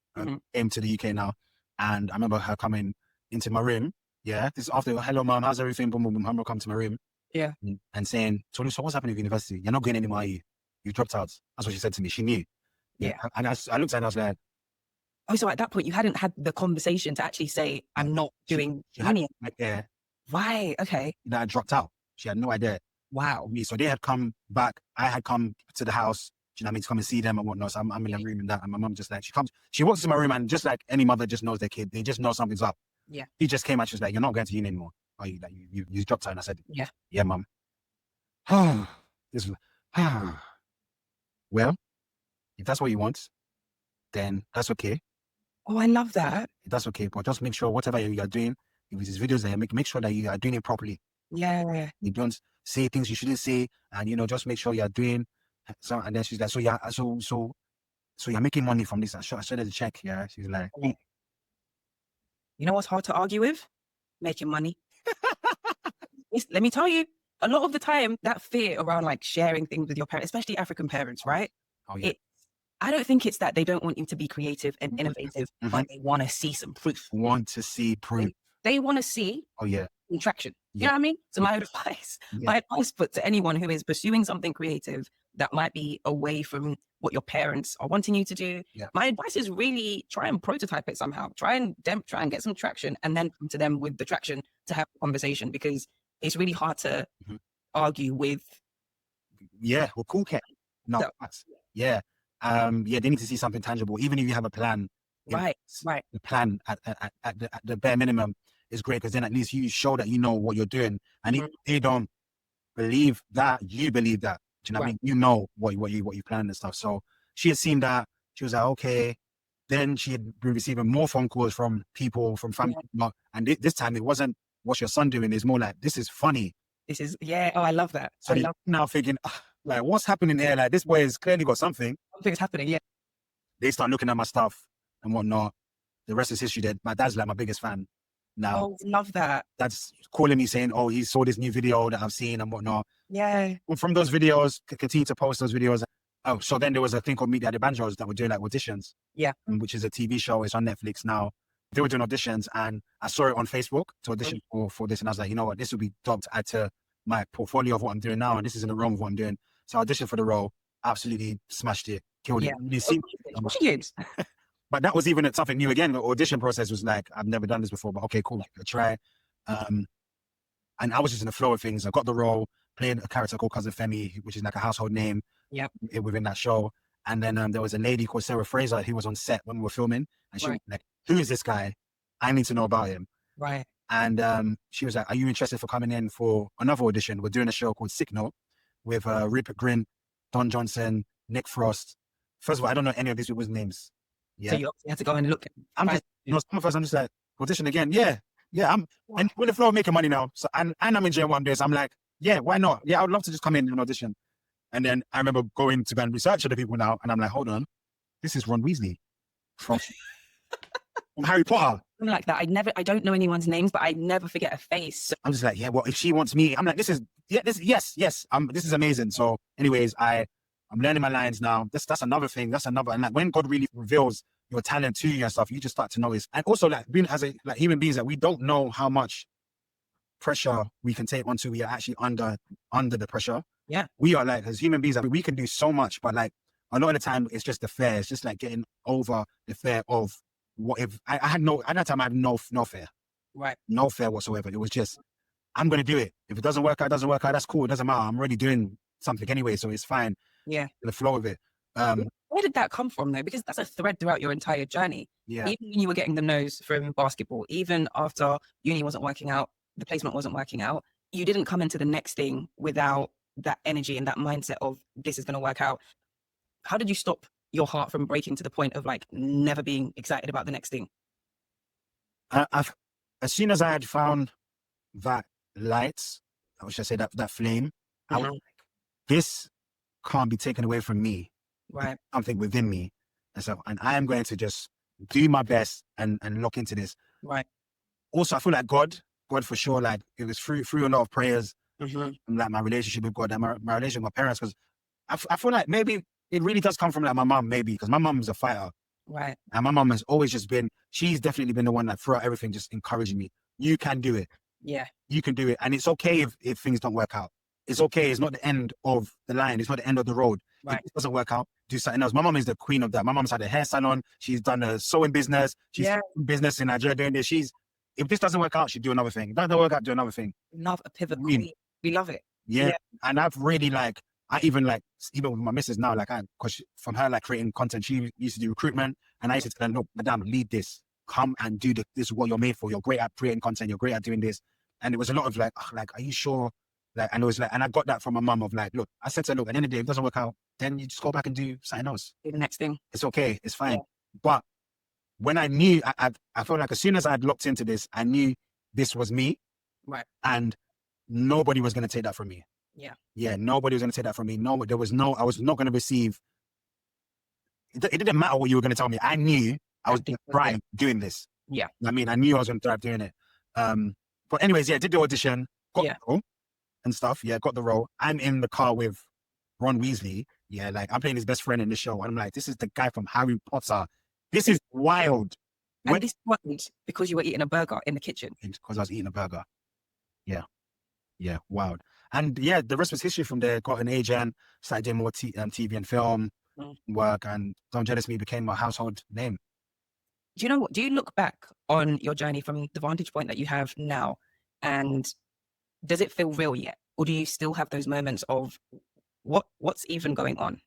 came to the UK now, and I remember her coming into my room. Yeah, this is after, hello mum, how's everything? Boom, boom, boom. I remember come to my room. Yeah. And saying, Tolu, so what's happening with university? You're not going anymore, are you? You dropped out. That's what she said to me. She knew. Yeah. And I looked at her and I was like, oh, so at that point you hadn't had the conversation to actually say, I'm not doing money. Yeah. Right. Okay. That I dropped out. She had no idea. Wow. So they had come back. I had come to the house, do you know what I mean, to come and see them and whatnot. So I'm in the room and that. And my mum just like, she walks to my room, and just like any mother just knows their kid, they just know something's up. Yeah. He just came and she was like, you're not going to uni anymore. Are you? Like, you dropped out. And I said, yeah, mum. Well, if that's what you want, then that's okay. Oh, I love that. That's okay. But just make sure whatever you are doing, if it's videos there, make sure that you are doing it properly. Yeah. You don't say things you shouldn't say, and just make sure you are doing so. And then she's like, so you're making money from this. I showed her the check. Yeah. She's like, you know what's hard to argue with? Making money. Let me tell you, a lot of the time, that fear around like sharing things with your parents, especially African parents, right? Oh yeah. I don't think it's that they don't want you to be creative and innovative, but they want to see some proof. They want to see traction. You know what I mean? So my advice put to anyone who is pursuing something creative that might be away from what your parents are wanting you to do, my advice is really try and prototype it somehow. Try and get some traction, and then come to them with the traction to have a conversation, because it's really hard to argue with. Yeah, well, cool cat. No, they need to see something tangible, even if you have a plan. Right. The plan at the bare minimum is great because then at least you show that you know what you're doing. And if Mhm. they don't believe that, you believe that. Do you know what I Right. mean? You know what you planned and stuff. So she had seen that. She was like, okay. Then she had been receiving more phone calls from people, from family. And this time it wasn't, what's your son doing? It's more like, this is funny. This is, yeah. Oh, I love that. So I they're love now thinking, like, what's happening here? Like, this boy has clearly got something. something's happening. Yeah. They start looking at my stuff and whatnot. The rest is history. My dad's like my biggest fan now. Oh, love that. Dad's calling me saying, oh, he saw this new video that I've seen and whatnot. Yeah. Well, from those videos, continue to post those videos. Oh, so then there was a thing called Media the Banjos that were doing like auditions. Yeah. Which is a TV show. It's on Netflix now. They were doing auditions and I saw it on Facebook to audition for this. And I was like, you know what, this would be dope to add to my portfolio of what I'm doing now. And this is in the realm of what I'm doing. So I auditioned for the role, absolutely smashed it, killed Yeah. it. You see, What she did. but that was even something new again. The audition process was like, I've never done this before, but okay, cool, I'll try. And I was just in the flow of things. I got the role, played a character called Cousin Femi, which is like a household name within that show. And then there was a lady called Sarah Fraser who was on set when we were filming. And she was like, who is this guy? I need to know about him. Right. And she was like, are you interested for coming in for another audition? We're doing a show called Signal with Rupert Grint, Don Johnson, Nick Frost. First of all, I don't know any of these people's names. Yeah. So you had to go and look. I'm just, some of us, I'm just like, audition again. Yeah. I'm and with the flow of making money now. So and I'm in jail one day. So I'm like, yeah, why not? Yeah, I would love to just come in and audition. And then I remember going to go and research other people now, and I'm like, hold on, this is Ron Weasley from Harry Potter. Something like that. I don't know anyone's names, but I never forget a face. So I'm just like, yeah, well, if she wants me, I'm like, this is yes. This is amazing. So, anyways, I'm learning my lines now. That's another thing. That's another, and like when God really reveals your talent to you and stuff, you just start to notice. And also, like being as a like human beings, that we don't know how much pressure we can take onto we are actually under the pressure. Yeah. We are like, as human beings, like, we can do so much, but like a lot of the time it's just the fear. It's just like getting over the fear of what if I had no, at that time I had no fear. Right. No fear whatsoever. It was just, I'm going to do it. If it doesn't work out, it doesn't work out. That's cool. It doesn't matter. I'm already doing something anyway. So it's fine. Yeah. The flow of it. Where did that come from though? Because that's a thread throughout your entire journey. Yeah. Even when you were getting the no's from basketball, even after uni wasn't working out, the placement wasn't working out, you didn't come into the next thing without that energy and that mindset of this is going to work out. How did you stop your heart from breaking to the point of like never being excited about the next thing? As soon as I had found that light, I should say that flame, I was like, this can't be taken away from me. Right. Something within me. And I am going to just do my best and look into this. Right. Also, I feel like God for sure, like it was through a lot of prayers, and like my relationship with God and my relationship with my parents, because I feel like maybe it really does come from like my mom, maybe because my mom is a fighter. Right. And my mom has always just been, she's definitely been the one that throughout everything just encouraging me. You can do it. Yeah. You can do it. And it's okay if things don't work out. It's okay. It's not the end of the line. It's not the end of the road. Right. If it doesn't work out, do something else. My mom is the queen of that. My mom's had a hair salon. She's done a sewing business. She's in business in Nigeria doing this. If this doesn't work out, she'd do another thing. If that doesn't work out, do another thing. Love a pivot queen. We love it. Yeah. And I've really even with my missus now, because from her creating content, she used to do recruitment, and I used to tell her, look, madam, lead this. Come and do this. This is what you're made for. You're great at creating content. You're great at doing this. And it was a lot of are you sure? And it was and I got that from my mum of look, I said to her, look, at the end of the day, if it doesn't work out, then you just go back and do something else. Do the next thing. It's okay. It's fine. Yeah. But when I knew, I felt like as soon as I had looked into this, I knew this was me. Right. And nobody was going to take that from me. Yeah. Yeah. Nobody was going to take that from me. No, I was not going to receive. It didn't matter what you were going to tell me. I knew I was thrive doing this. Yeah. I mean, I knew I was going to thrive doing it. But anyways, did the audition, got the role and stuff. Yeah, got the role. I'm in the car with Ron Weasley. Yeah, I'm playing his best friend in the show. And I'm like, this is the guy from Harry Potter. This is wild. And this wasn't because you were eating a burger in the kitchen. Because I was eating a burger. Yeah. Yeah, wild. And yeah, the rest was history from there. Got an agent, started doing more TV and film work, and Don't Jealous Me became a household name. Do you know what? Do you look back on your journey from the vantage point that you have now, and does it feel real yet? Or do you still have those moments of what's even going on?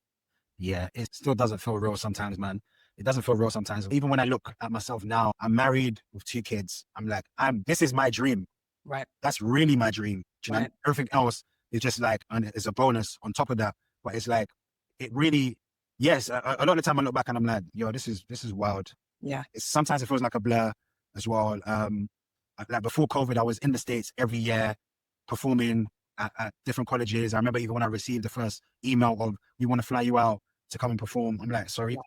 Yeah, it still doesn't feel real sometimes, man. it doesn't feel real sometimes. Even when I look at myself now, I'm married with 2 kids. I'm like, this is my dream. Right. That's really my dream. Do you know? Right. Everything else is just like, and it's a bonus on top of that. But it's like, it really, yes, a lot of the time I look back and I'm like, yo, this is wild. Yeah. Sometimes it feels like a blur as well. Like before COVID, I was in the States every year performing at different colleges. I remember even when I received the first email of, we want to fly you out to come and perform. I'm like, sorry,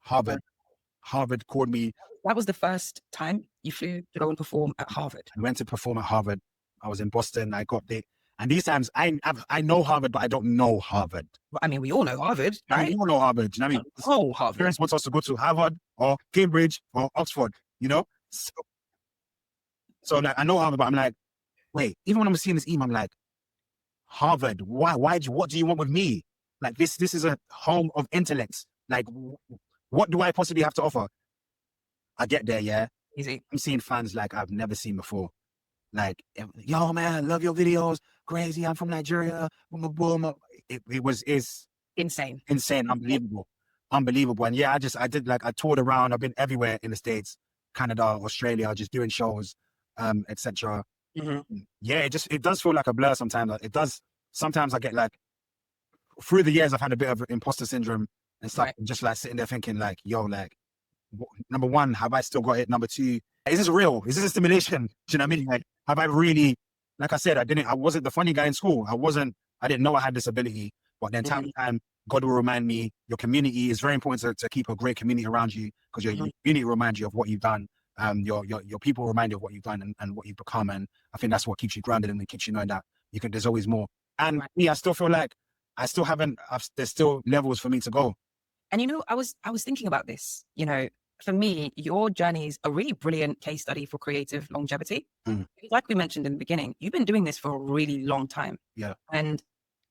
Harvard called me. That was the first time you flew to go and perform at Harvard. I went to perform at Harvard. I was in Boston. I got there. And these times I know Harvard, but I don't know Harvard. I mean, we all know Harvard, I right? mean, we all know Harvard. You know what I mean? Oh, Harvard. Parents want us to go to Harvard or Cambridge or Oxford, you know? So like, I know Harvard, but I'm like, wait, even when I'm seeing this email, I'm like, Harvard, why, what do you want with me? Like this is a home of intellects. Like, what do I possibly have to offer? I get there, yeah. Easy. I'm seeing fans like I've never seen before. Like, yo, man, love your videos. Crazy, I'm from Nigeria. Boom, boom, boom. It's Insane. unbelievable. And yeah, I toured around. I've been everywhere in the States, Canada, Australia, just doing shows, etc. Yeah, it does feel like a blur sometimes. It does. Sometimes I get like, through the years, I've had a bit of imposter syndrome and stuff. Right. Just like sitting there thinking like, yo, like, number one, have I still got it? Number two, is this real? Is this a stimulation? Do you know what I mean? Like, have I really, like I said, I wasn't the funny guy in school. I didn't know I had this ability, but then time to time, God will remind me, your community is very important to keep a great community around you, because your community will remind you of what you've done. Your people remind you of what you've done and what you've become. And I think that's what keeps you grounded and it keeps you knowing that there's always more. And me, I still feel like there's still levels for me to go. And, I was thinking about this, for me, your journey is a really brilliant case study for creative longevity. Like we mentioned in the beginning, you've been doing this for a really long time. Yeah. And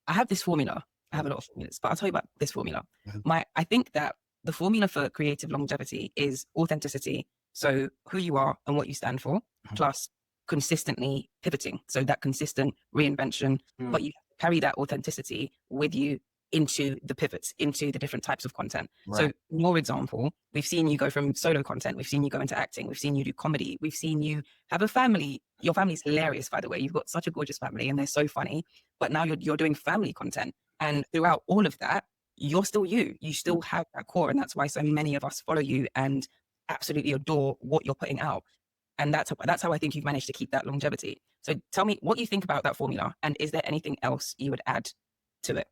I have this formula. I have a lot of formulas, but I'll tell you about this formula. I think that the formula for creative longevity is authenticity. So who you are and what you stand for, plus consistently pivoting. So that consistent reinvention, but you carry that authenticity with you into the pivots, into the different types of content. Right. So in your example, we've seen you go from solo content, we've seen you go into acting, we've seen you do comedy, we've seen you have a family. Your family's hilarious, by the way. You've got such a gorgeous family and they're so funny, but now you're doing family content. And throughout all of that, you're still you. You still have that core. And that's why so many of us follow you and absolutely adore what you're putting out. And that's how I think you've managed to keep that longevity. So tell me what you think about that formula. And is there anything else you would add to it?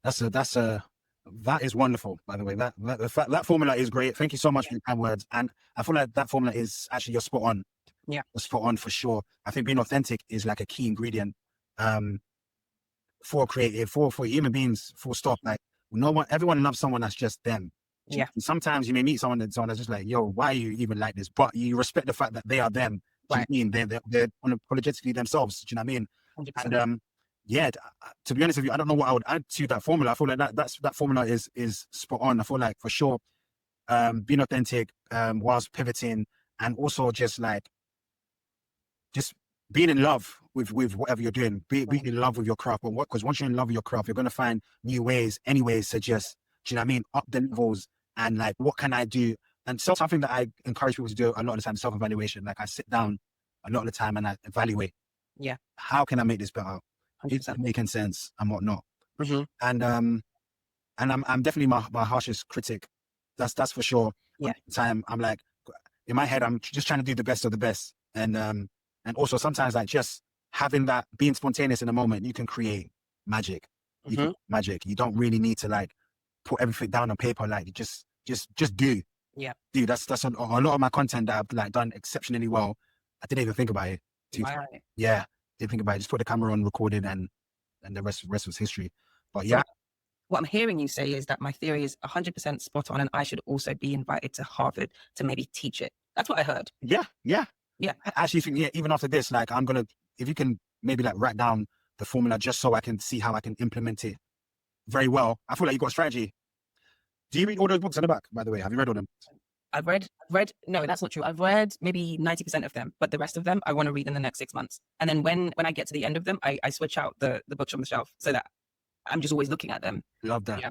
That is wonderful, by the way. That formula is great. Thank you so much for your kind words. And I feel like that formula is actually, you're spot on. Yeah. You're spot on for sure. I think being authentic is like a key ingredient for creative, for human beings, full stop. Like everyone loves someone that's just them. Yeah. And sometimes you may meet someone that's just like, yo, why are you even like this? But you respect the fact that they are them. Right. Do you know what I mean? They're unapologetically themselves. Do you know what I mean? 100%. And yeah, to be honest with you, I don't know what I would add to that formula. I feel like that formula is spot on. I feel like for sure, being authentic whilst pivoting, and also just being in love with whatever you're doing. Being in love with your craft. Because once you're in love with your craft, you're going to find new ways, anyways, to just, do you know what I mean, up the levels and like, what can I do? And so something that I encourage people to do a lot of the time, self-evaluation. Like I sit down a lot of the time and I evaluate. Yeah. How can I make this better? 100%. Is it making sense and whatnot? And I'm definitely my harshest critic. That's for sure. Yeah. At the time I'm like, in my head, I'm just trying to do the best of the best. And also sometimes like just having that, being spontaneous in the moment, you can create magic. Magic. You don't really need to like put everything down on paper. Like just do. Yeah. Dude, that's a lot of my content that I've like done exceptionally well. I didn't even think about it. Yeah. Didn't think about it. Just put the camera on, recorded, and the rest was history. But yeah. What I'm hearing you say is that my theory is 100% spot on, and I should also be invited to Harvard to maybe teach it. That's what I heard. Yeah. I actually think, even after this, like if you can maybe like write down the formula just so I can see how I can implement it very well. I feel like you've got a strategy. Do you read all those books in the back, by the way? Have you read all them? I've read, no, that's not true. I've read maybe 90% of them, but the rest of them I want to read in the next 6 months. And then when I get to the end of them, I switch out the books on the shelf so that I'm just always looking at them. Love that. Yeah.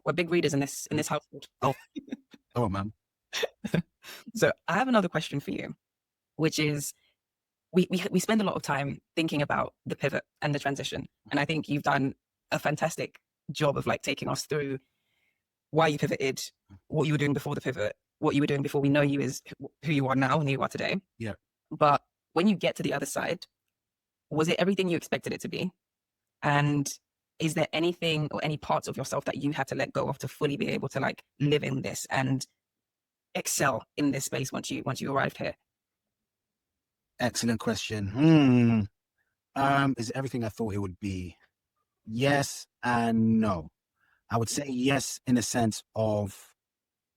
We're big readers in this household. Oh, Oh man. So I have another question for you, which is we spend a lot of time thinking about the pivot and the transition. And I think you've done a fantastic job of like taking us through why you pivoted, what you were doing before the pivot, what you were doing before we know you as who you are now and who you are today. Yeah. But when you get to the other side, was it everything you expected it to be? And is there anything or any parts of yourself that you had to let go of to fully be able to like live in this and excel in this space once you arrived here? Excellent question. Is it everything I thought it would be? Yes and no. I would say yes in the sense of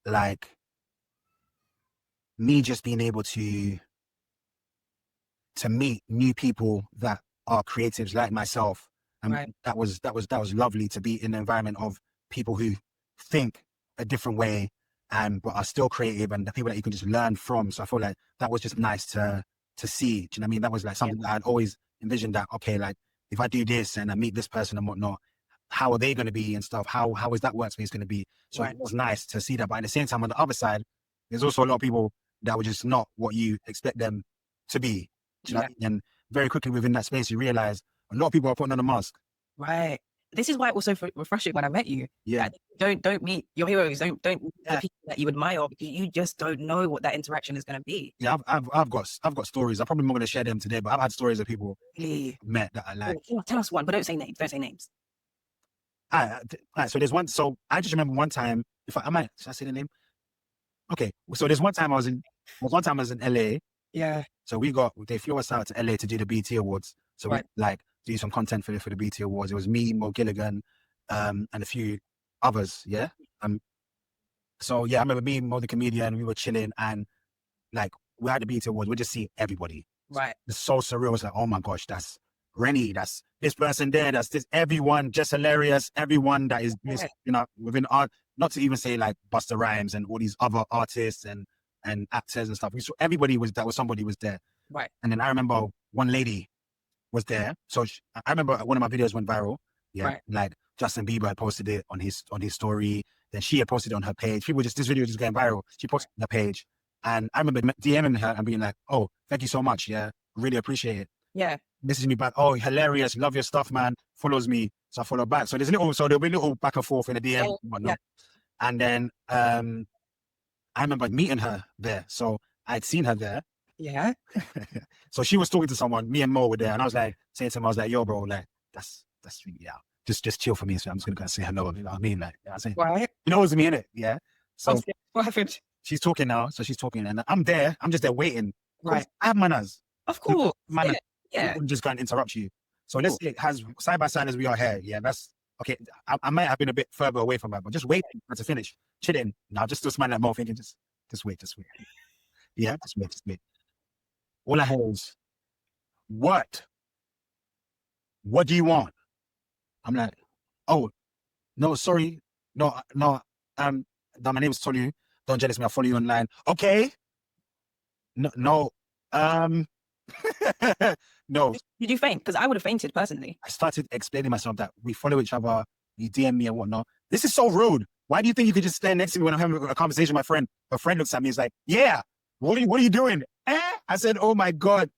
like me just being able to meet new people that are creatives like myself. And Right. that was lovely to be in an environment of people who think a different way and but are still creative and the people that you can just learn from. So I feel like that was just nice to see. Do you know what I mean? That was like something that I'd always envisioned that, okay, like if I do this and I meet this person and whatnot, how are they going to be and stuff? How is that workspace going to be? So Right. it was nice to see that. But at the same time, on the other side, there's also a lot of people that were just not what you expect them to be. Do you know what I mean? And very quickly within that space, you realize a lot of people are putting on a mask. Right. This is why it was so refreshing when I met you. Yeah. Don't meet your heroes. Don't meet Yeah. the people that you admire because you just don't know what that interaction is going to be. Yeah, I've got stories. I'm probably not going to share them today, but I've had stories of people Really? I've met that I like. Tell us one, but don't say names. Don't say names. So there's one. So I just remember one time. If I might, should I say the name? Okay. So there's one time I was in LA. Yeah. So they flew us out to LA to do the BT Awards. So Right. we like do some content for the BT Awards. It was me, Mo Gilligan, and a few others. Yeah. So yeah, I remember me, Mo the comedian. We were chilling and like we had the BT Awards. We just see everybody. Right. It's so surreal. It's like, oh my gosh, that's Rennie, that's this person there, that's this, everyone just hilarious. Everyone that is, Right. you know, within art, not to even say like Busta Rhymes and all these other artists and actors and stuff. We saw everybody somebody was there. Right. And then I remember one lady was there. So I remember one of my videos went viral. Yeah. Right. Like Justin Bieber had posted it on his story. Then she had posted it on her page. This video just going viral. She posted on her page. And I remember DMing her and being like, oh, thank you so much. Yeah. Really appreciate it. Yeah. Messaging me back, oh, hilarious. Love your stuff, man. Follows me. So I follow back. So there'll be a little back and forth in the DM and whatnot. Yeah. And then I remember meeting her there. So I'd seen her there. Yeah. So she was talking to someone, me and Mo were there. And I was like, saying to him, I was like, yo, bro, like, that's really, yeah. Just chill for me. So I'm just going to go say hello. You know what I mean? Like, you know what I'm saying? Right. You know what's me in it? Yeah. So what happened? she's talking now. So she's talking and I'm there. I'm just there waiting. Right. I have manners. Of course. Manners. Yeah. I wouldn't just go and interrupt you. So let's say it has side by side as we are here. Yeah, that's okay. I might have been a bit further away from her, but just waiting for her to finish. Chilling. Now just smiling at Mo thinking, just wait. Yeah, just wait. All I heard is, what? What do you want? I'm like, oh, no, sorry. No. My name is Tolu. Don't jealous me. I'll follow you online. Okay. No. No. Did you faint? Because I would have fainted personally. I started explaining myself that we follow each other, you DM me and whatnot. This is so rude. Why do you think you could just stand next to me when I'm having a conversation with my friend? My friend looks at me, is like, yeah, what are you doing? I said, oh my God.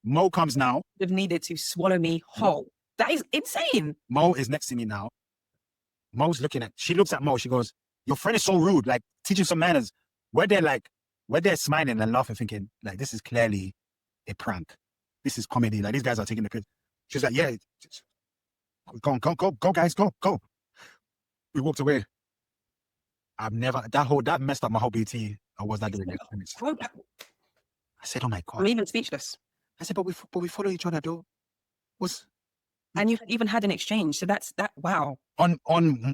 Mo comes now. You've needed to swallow me whole. That is insane. Mo is next to me now. She looks at Mo, she goes, your friend is so rude, like, teach him some manners. We're there smiling and laughing, thinking, like, this is clearly a prank. This is comedy. Like, these guys are taking the piss. She's like, yeah, go, guys, go. We walked away. That messed up my whole BT. I was not doing it. I said, oh my God. I'm even speechless. I said, but we follow each other, though. And you even had an exchange. So that's that. Wow. On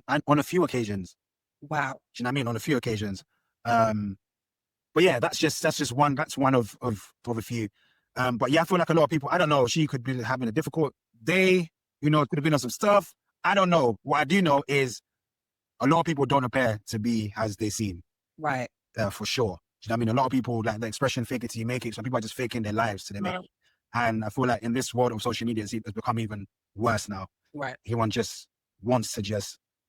a few occasions. Wow. Do you know what I mean? On a few occasions. But yeah, that's just one. That's one of a few. But yeah, I feel like a lot of people, I don't know, she could be having a difficult day, you know, could have been on some stuff. I don't know. What I do know is a lot of people don't appear to be as they seem. Right. For sure. Do you know what I mean? A lot of people, like the expression fake it till you make it. Some people are just faking their lives till they make it. And I feel like in this world of social media, it's become even worse now. Right. Everyone just wants to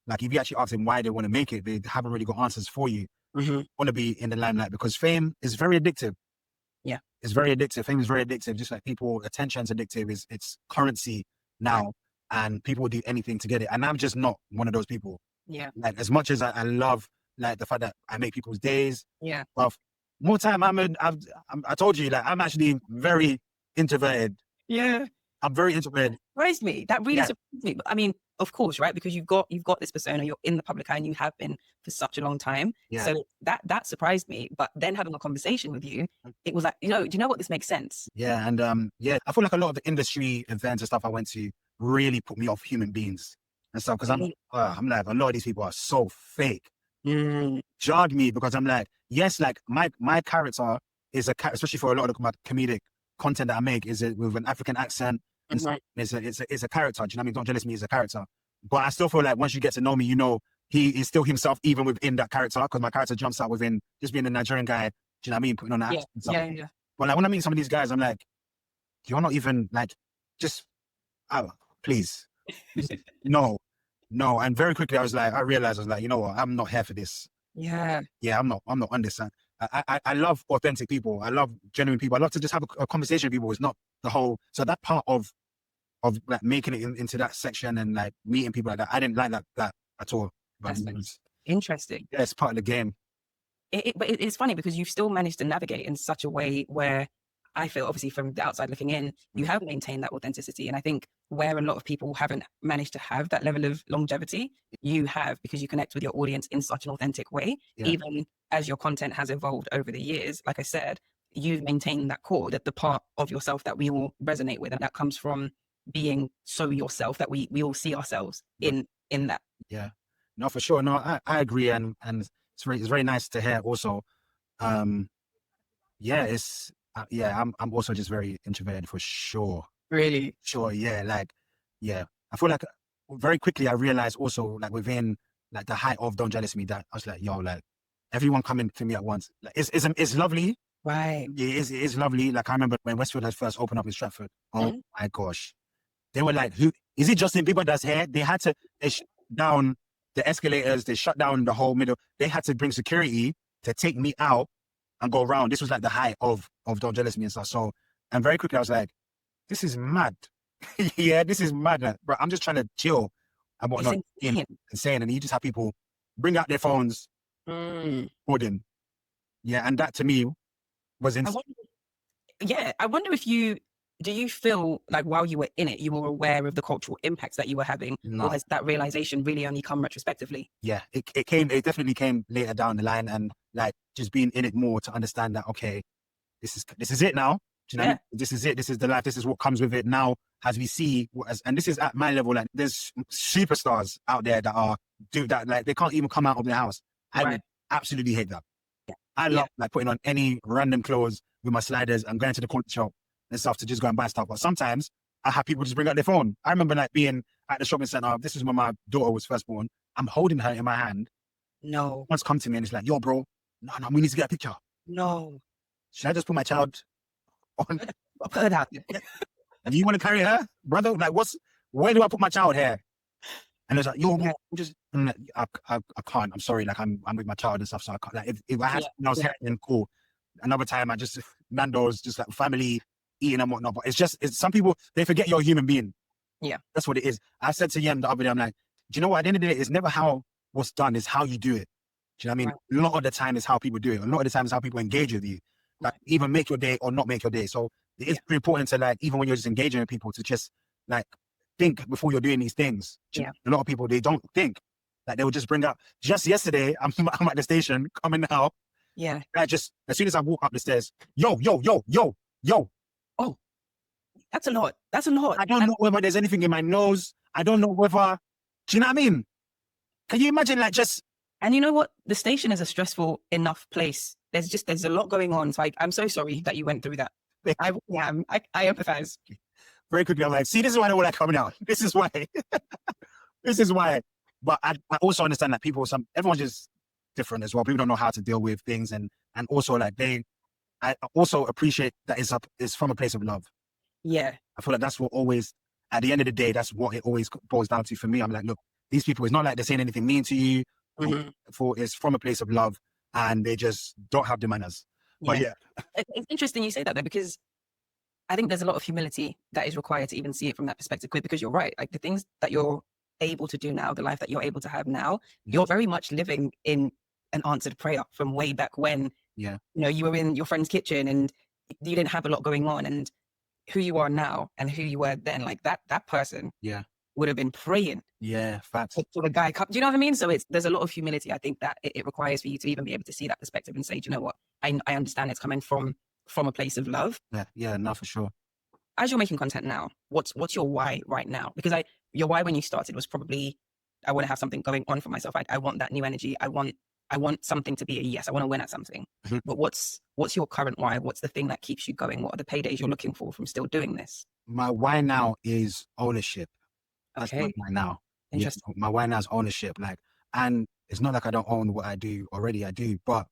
like, if you actually ask them why they want to make it, they haven't really got answers for you. want to be in the limelight because fame is very addictive. Yeah. It's very addictive. Fame is very addictive. Just like people, attention's addictive. It's currency now, and people will do anything to get it. And I'm just not one of those people. Yeah. Like as much as I love like the fact that I make people's days. Yeah. But more time, I told you, like I'm actually very introverted. Yeah. I'm very introverted. Surprised me. That really Yeah. surprised me. But I mean, of course, right? Because you've got this persona, you're in the public eye and you have been for such a long time. Yeah. So that surprised me. But then having a conversation with you, it was like, do you know what, this makes sense? Yeah. And I feel like a lot of the industry events and stuff I went to really put me off human beings and stuff. Cause I'm like, a lot of these people are so fake. Jarred me because I'm like, yes, like my character is especially for a lot of my comedic content that I make is with an African accent. And it's a character. Do you know what I mean? Don't Jealous Me is a character. But I still feel like once you get to know me, you know, he is still himself even within that character because my character jumps out within just being a Nigerian guy. Do you know what I mean? Putting on that accent and stuff. Yeah. But like when I meet some of these guys, I'm like, you're not even like, just, please. No. And very quickly I realized, you know what? I'm not here for this. Yeah. Yeah, I'm not on this. I love authentic people. I love genuine people. I love to just have a conversation with people. It's not the whole, so that part of like making it into that section and like meeting people like that, I didn't like that at all. But That's interesting. Yeah, it's part of the game. But it's funny because you've still managed to navigate in such a way where I feel, obviously from the outside looking in, you have maintained that authenticity. And I think where a lot of people haven't managed to have that level of longevity, you have, because you connect with your audience in such an authentic way. Yeah. Even as your content has evolved over the years, like I said, you've maintained that core, that the part of yourself that we all resonate with. And that comes from being so yourself, that we all see ourselves in that. Yeah, no, for sure. No, I agree. And it's very nice to hear also. I'm also just very introverted for sure. Really? Sure. Yeah. I feel like very quickly I realized also like within like the height of Don't Jealous Me that I was like, yo, like everyone coming to me at once. Like it's lovely. Right. It is lovely. Like I remember when Westfield had first opened up in Stratford. Oh my gosh. They were like, who is it? Justin Bieber does hair? They had to shut down the escalators. They shut down the whole middle. They had to bring security to take me out and go around. This was like the height of Don't Jealous Me and stuff. So, and very quickly I was like, this is mad. Yeah, this is mad. Bro, I'm just trying to chill and whatnot. Insane. And you just have people bring out their phones, recording. Yeah, and that to me was insane. I wonder if do you feel like while you were in it, you were aware of the cultural impacts that you were having? No. Or has that realization really only come retrospectively? Yeah, it definitely came later down the line, and like just being in it more to understand that, okay, this is it now. Do you know what I mean? This is it. This is the life. This is what comes with it now. As we see, and this is at my level, like there's superstars out there that do that. Like they can't even come out of their house. I would absolutely hate that. Yeah. I love like putting on any random clothes with my sliders and going to the corner shop and stuff to just go and buy stuff. But sometimes I have people just bring out their phone. I remember like being at the shopping center. This is when my daughter was first born. I'm holding her in my hand. No. Someone's come to me and it's like, yo, bro, no, we need to get a picture. No. Should I just put my child on? I'll put her down. Do you want to carry her, brother? Like, where do I put my child here? And it's like, yo, man, I can't. I'm sorry. Like, I'm with my child and stuff, so I can't. Like, if I had something else here, then cool. Another time, I just Nando's, just like family eating and whatnot. But it's some people, they forget you're a human being. Yeah, that's what it is. I said to Yen the other day, I'm like, do you know what? At the end of the day, it's never what's done, it's how you do it. Do you know what I mean? Right. A lot of the time, it's how people do it. A lot of the time, it's how people engage with you. Like, either make your day or not make your day. So it is pretty important to, like, even when you're just engaging with people, to just like think before you're doing these things. Yeah. A lot of people, they don't think. Like, they will just bring up. Just yesterday, I'm at the station coming out. Yeah. I just, as soon as I walk up the stairs, yo. Oh, that's a lot. That's a lot. I don't know whether there's anything in my nose. I don't know whether, do you know what I mean? Can you imagine, like, just. And you know what? The station is a stressful enough place. There's a lot going on. So I'm so sorry that you went through that. I empathize. Very quickly, I'm like, see, this is why I don't like coming out. This is why. This is why. But I also understand that everyone's just different as well. People don't know how to deal with things. And also, like, I also appreciate that it's from a place of love. Yeah. I feel like that's what always, at the end of the day, that's what it always boils down to for me. I'm like, look, these people, it's not like they're saying anything mean to you. Mm-hmm. It's from a place of love. and they just don't have the manners. But yeah, It's interesting you say that though, because I think there's a lot of humility that is required to even see it from that perspective, because you're right. Like the things that you're able to do now, the life that you're able to have now, you're very much living in an answered prayer from way back when, yeah, you were in your friend's kitchen and you didn't have a lot going on, and who you are now and who you were then, like that person yeah, would have been praying yeah, facts. for the guy. Do you know what I mean? So there's a lot of humility. I think that it requires for you to even be able to see that perspective and say, do you know what? I understand it's coming from a place of love. Yeah, yeah, no, for sure. As you're making content now, what's your why right now? Because your why when you started was probably, I want to have something going on for myself. I want that new energy. I want something to be a yes. I want to win at something. Mhm. But what's your current why? What's the thing that keeps you going? What are the paydays you're looking for from still doing this? My why now is ownership. That's my Okay, why now. Yeah, interesting. my why now is ownership. Like, and it's not like I don't own what I do already. I do, but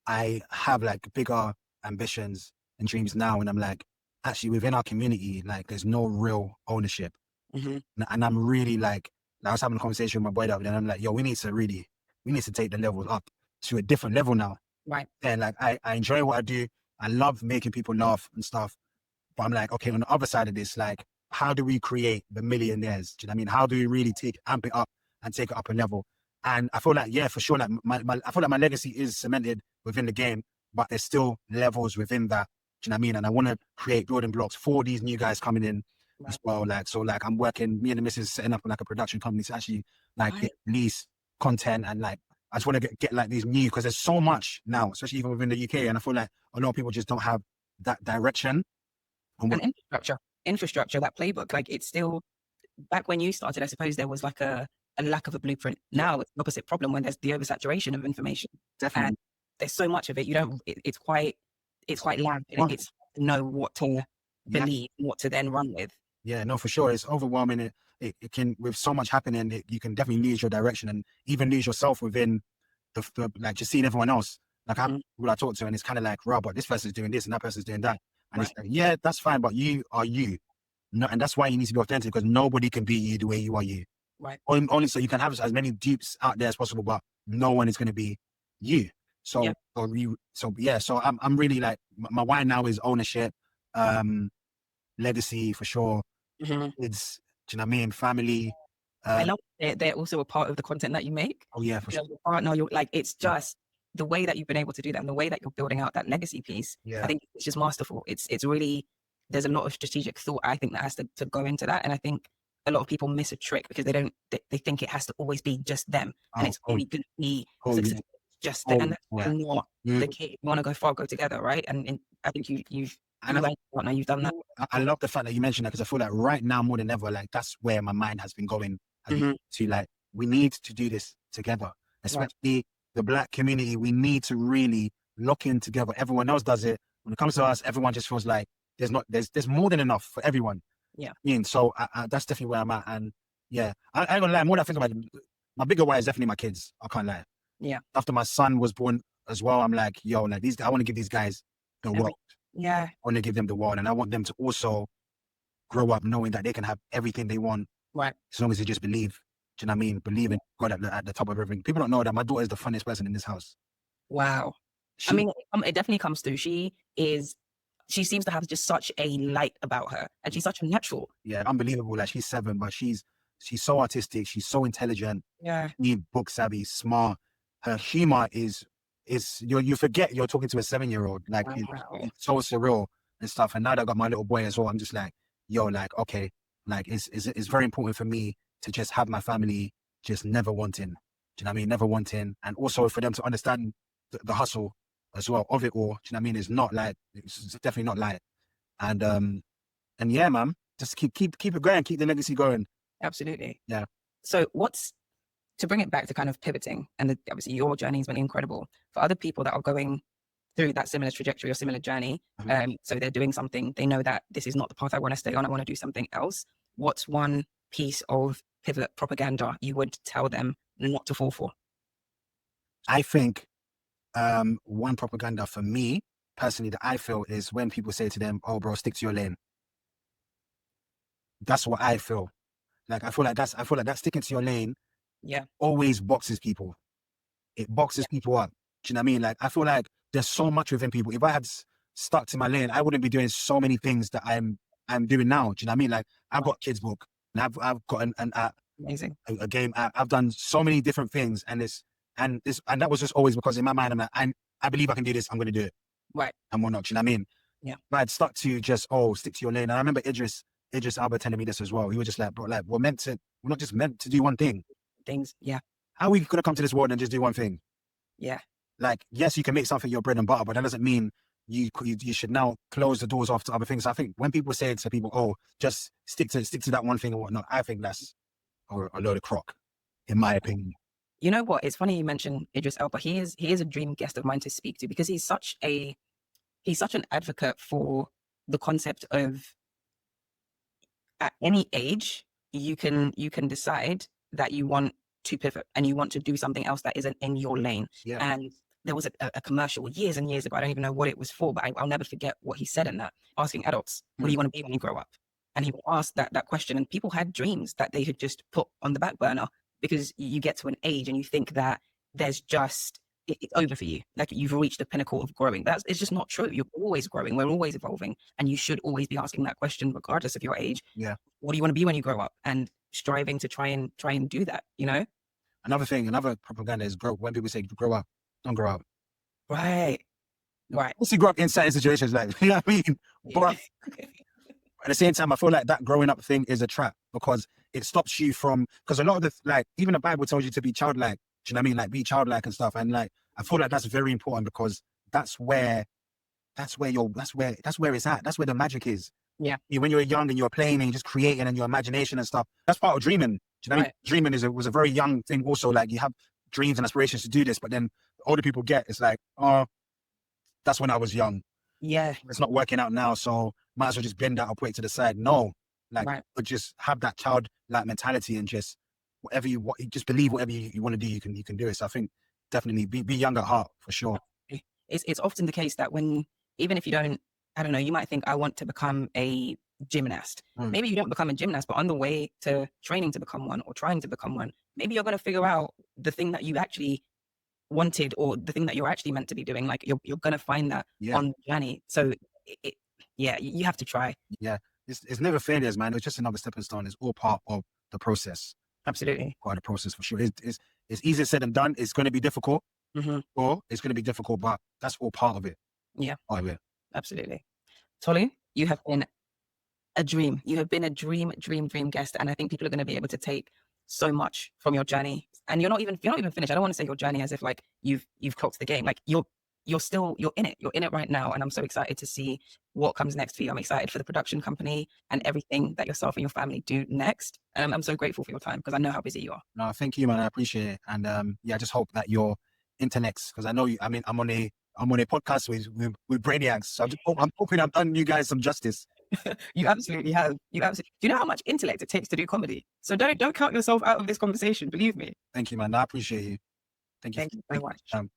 I have like bigger ambitions and dreams now. And I'm like, actually, within our community, like, there's no real ownership. Hmm. And I'm really like, I was having a conversation with my boy the other day, and I'm like, yo, we need to take the level up to a different level now. Right. And like, I enjoy what I do. I love making people laugh and stuff. But I'm like, okay, on the other side of this, like, how do we create the millionaires? Do you know what I mean? How do we really amp it up and take it up a level? And I feel like, yeah, for sure, like I feel like my legacy is cemented within the game, but there's still levels within that. Do you know what I mean? And I want to create building blocks for these new guys coming in as Right. well. Like, so like I'm working, me and the missus setting up like a production company to actually like Right. release content, and like I just want to get like these new, because there's so much now, especially even within the UK. And I feel like a lot of people just don't have that direction. And And what, infrastructure, that playbook, like it's still, back when you started, I suppose there was like a lack of a blueprint. yeah, Now it's the opposite problem when there's the oversaturation of information and definitely. there's so much of it. You don't, it's quite loud. Oh, It's hard to know what to yeah, believe, what to then run with. yeah, no, for sure. It's overwhelming. It can, with so much happening, you can definitely lose your direction and even lose yourself within like just seeing everyone else. Like I, Mhm. what I talk to, and it's kind of like, right, but this person's doing this and that person's doing that. And it's Right. like, yeah, that's fine, but you are you. No, and that's why you need to be authentic, because nobody can be you the way you are you. Right. Only so you can have as many dupes out there as possible, but no one is going to be you. Yeah. So yeah, so I'm really like, my why now is ownership, um, legacy for sure. Mhm. It's, do you know what I mean? Family. I Uh, love they're also a part of the content that you make. oh yeah, for sure. Your partner, you're like, it's Yeah, just the way that you've been able to do that and the way that you're building out that legacy piece. I yeah, think it's just masterful. It's really, there's a lot of strategic thought, I think, that has to go into that. And I think a lot of people miss a trick because they think it has to always be just them and oh, it's oh, only going to be oh yeah, successful just them. oh And that's yeah. not Mm. the case. You want to go far, go together, right? And I think And you and your partner, you've done that. I love the fact that you mentioned that, because I feel like right now more than ever, like that's where my mind has been going, Hmm. to like, we need to do this together, Right. especially the Black community. We need to really lock in together. Everyone else does it. When it comes to us, everyone just feels like there's more than enough for everyone. Yeah. So that's definitely where I'm at. And yeah, I ain't gonna lie. More than I think about it, my bigger why is definitely my kids. I can't lie. Yeah. After my son was born as well, I'm like, yo, like I want to give these guys the world. Every, yeah. I want to give them the world, and I want them to also grow up knowing that they can have everything they want Right. as long as they just believe. Do you know what I mean? Believe in God at the top of everything. People don't know that my daughter is the funniest person in this house. Wow. I She, mean, it definitely comes through. She seems to have just such a light about her, and she's such a natural. yeah, unbelievable. Like, she's 7, but she's so artistic. She's so intelligent. Yeah. Book savvy, smart. Her humor is you forget you're talking to a 7-year-old. Like, Wow. it's so surreal and stuff. And now that I got my little boy as well, I'm just like, yo, like, okay, like it's very important for me to just have my family just never wanting. Do you know what I mean? Never wanting, and also for them to understand the hustle as well of it all. Do you know what I mean? It's not like, it's definitely not light. And yeah, man, just keep it going, keep the legacy going. Absolutely. Yeah. So, to bring it back to kind of pivoting, and obviously your journey has been incredible. For other people that are going through that similar trajectory or similar journey, Mhm. so they're doing something, they know that this is not the path I want to stay on. I want to do something else. What's one piece of pivot propaganda you would tell them not to fall for? I think one propaganda for me personally that I feel is when people say to them, "Oh, bro, stick to your lane." That's what I feel. Like, I feel like that sticking to your lane Yeah. always boxes people. It boxes Yeah. people up. Do you know what I mean? Like, I feel like there's so much within people. If I had stuck to my lane, I wouldn't be doing so many things that I'm doing now. Do you know what I mean? Like, I've got kids book, and I've got an app, Amazing. a game app. I've done so many different things, and that was just always because in my mind, I'm like, I believe I can do this. I'm going to do it, Right. and whatnot. Do you know what I mean? Yeah. But I'd stuck to just stick to your lane. And I remember Idris Alba telling me this as well. He was just like, bro, like we're not just meant to do one thing. Things. Yeah. How are we gonna come to this world and just do one thing? Yeah. Like, yes, you can make something your bread and butter, but that doesn't mean you should now close the doors off to other things. I think when people say to people, "Oh, just stick to that one thing and whatnot," I think that's a load of crock, in my opinion. You know what? It's funny you mentioned Idris Elba. He is a dream guest of mine to speak to because he's such an advocate for the concept of at any age you can decide that you want to pivot and you want to do something else that isn't in your lane. Yeah. And there was a commercial years and years ago. I don't even know what it was for, but I'll never forget what he said in that, asking adults, what do you want to be when you grow up? And he would ask that question, and people had dreams that they had just put on the back burner because you get to an age and you think that there's just it's over for you. Like you've reached the pinnacle of growing. It's just not true. You're always growing. We're always evolving. And you should always be asking that question, regardless of your age. Yeah. What do you want to be when you grow up? And striving to try and do that, you know? Another propaganda is when people say grow up, don't grow up. Right. Right. Obviously grow up in certain situations, like, you know what I mean? But at the same time, I feel like that growing up thing is a trap because it stops you from, because a lot of even the Bible tells you to be childlike. Do you know what I mean? Like be childlike and stuff. And like, I feel like that's very important because that's where it's at. That's where the magic is. Yeah. When you're young and you're playing and you're just creating and your imagination and stuff, that's part of dreaming. Do you know what I mean? Dreaming was a very young thing also. Like you have dreams and aspirations to do this, but then the older people get, it's like, oh, that's when I was young. Yeah. It's not working out now, so might as well just bend that or put it to the side. No. Like, but just have that childlike mentality and just just believe whatever you want to do, you can do it. So I think definitely be young at heart for sure. It's often the case that even if you don't, I don't know, you might think I want to become a gymnast. Maybe you don't become a gymnast, but on the way to training to become one or trying to become one, maybe you're going to figure out the thing that you actually wanted or the thing that you're actually meant to be doing. Like you're going to find that on the journey. So you have to try. Yeah. It's never failures, man. It's just another stepping stone. It's all part of the process. Absolutely. Part of the process for sure. It's easier said than done. It's going to be difficult. Or it's going to be difficult, but that's all part of it. Yeah. Part of it. Absolutely. Tolu, you have been a dream. You have been a dream guest. And I think people are going to be able to take so much from your journey. And you're not even finished. I don't want to say your journey as if like you've clocked the game. Like you're in it. You're in it right now. And I'm so excited to see what comes next for you. I'm excited for the production company and everything that yourself and your family do next. And I'm so grateful for your time because I know how busy you are. No, thank you, man. I appreciate it. And I just hope that your internex, because I know you, I mean, I'm on a podcast with Brainiacs. So I'm hoping I've done you guys some justice. You absolutely have. Do you know how much intellect it takes to do comedy? So don't count yourself out of this conversation. Believe me. Thank you, man. I appreciate you. Thank you. Thank you so much.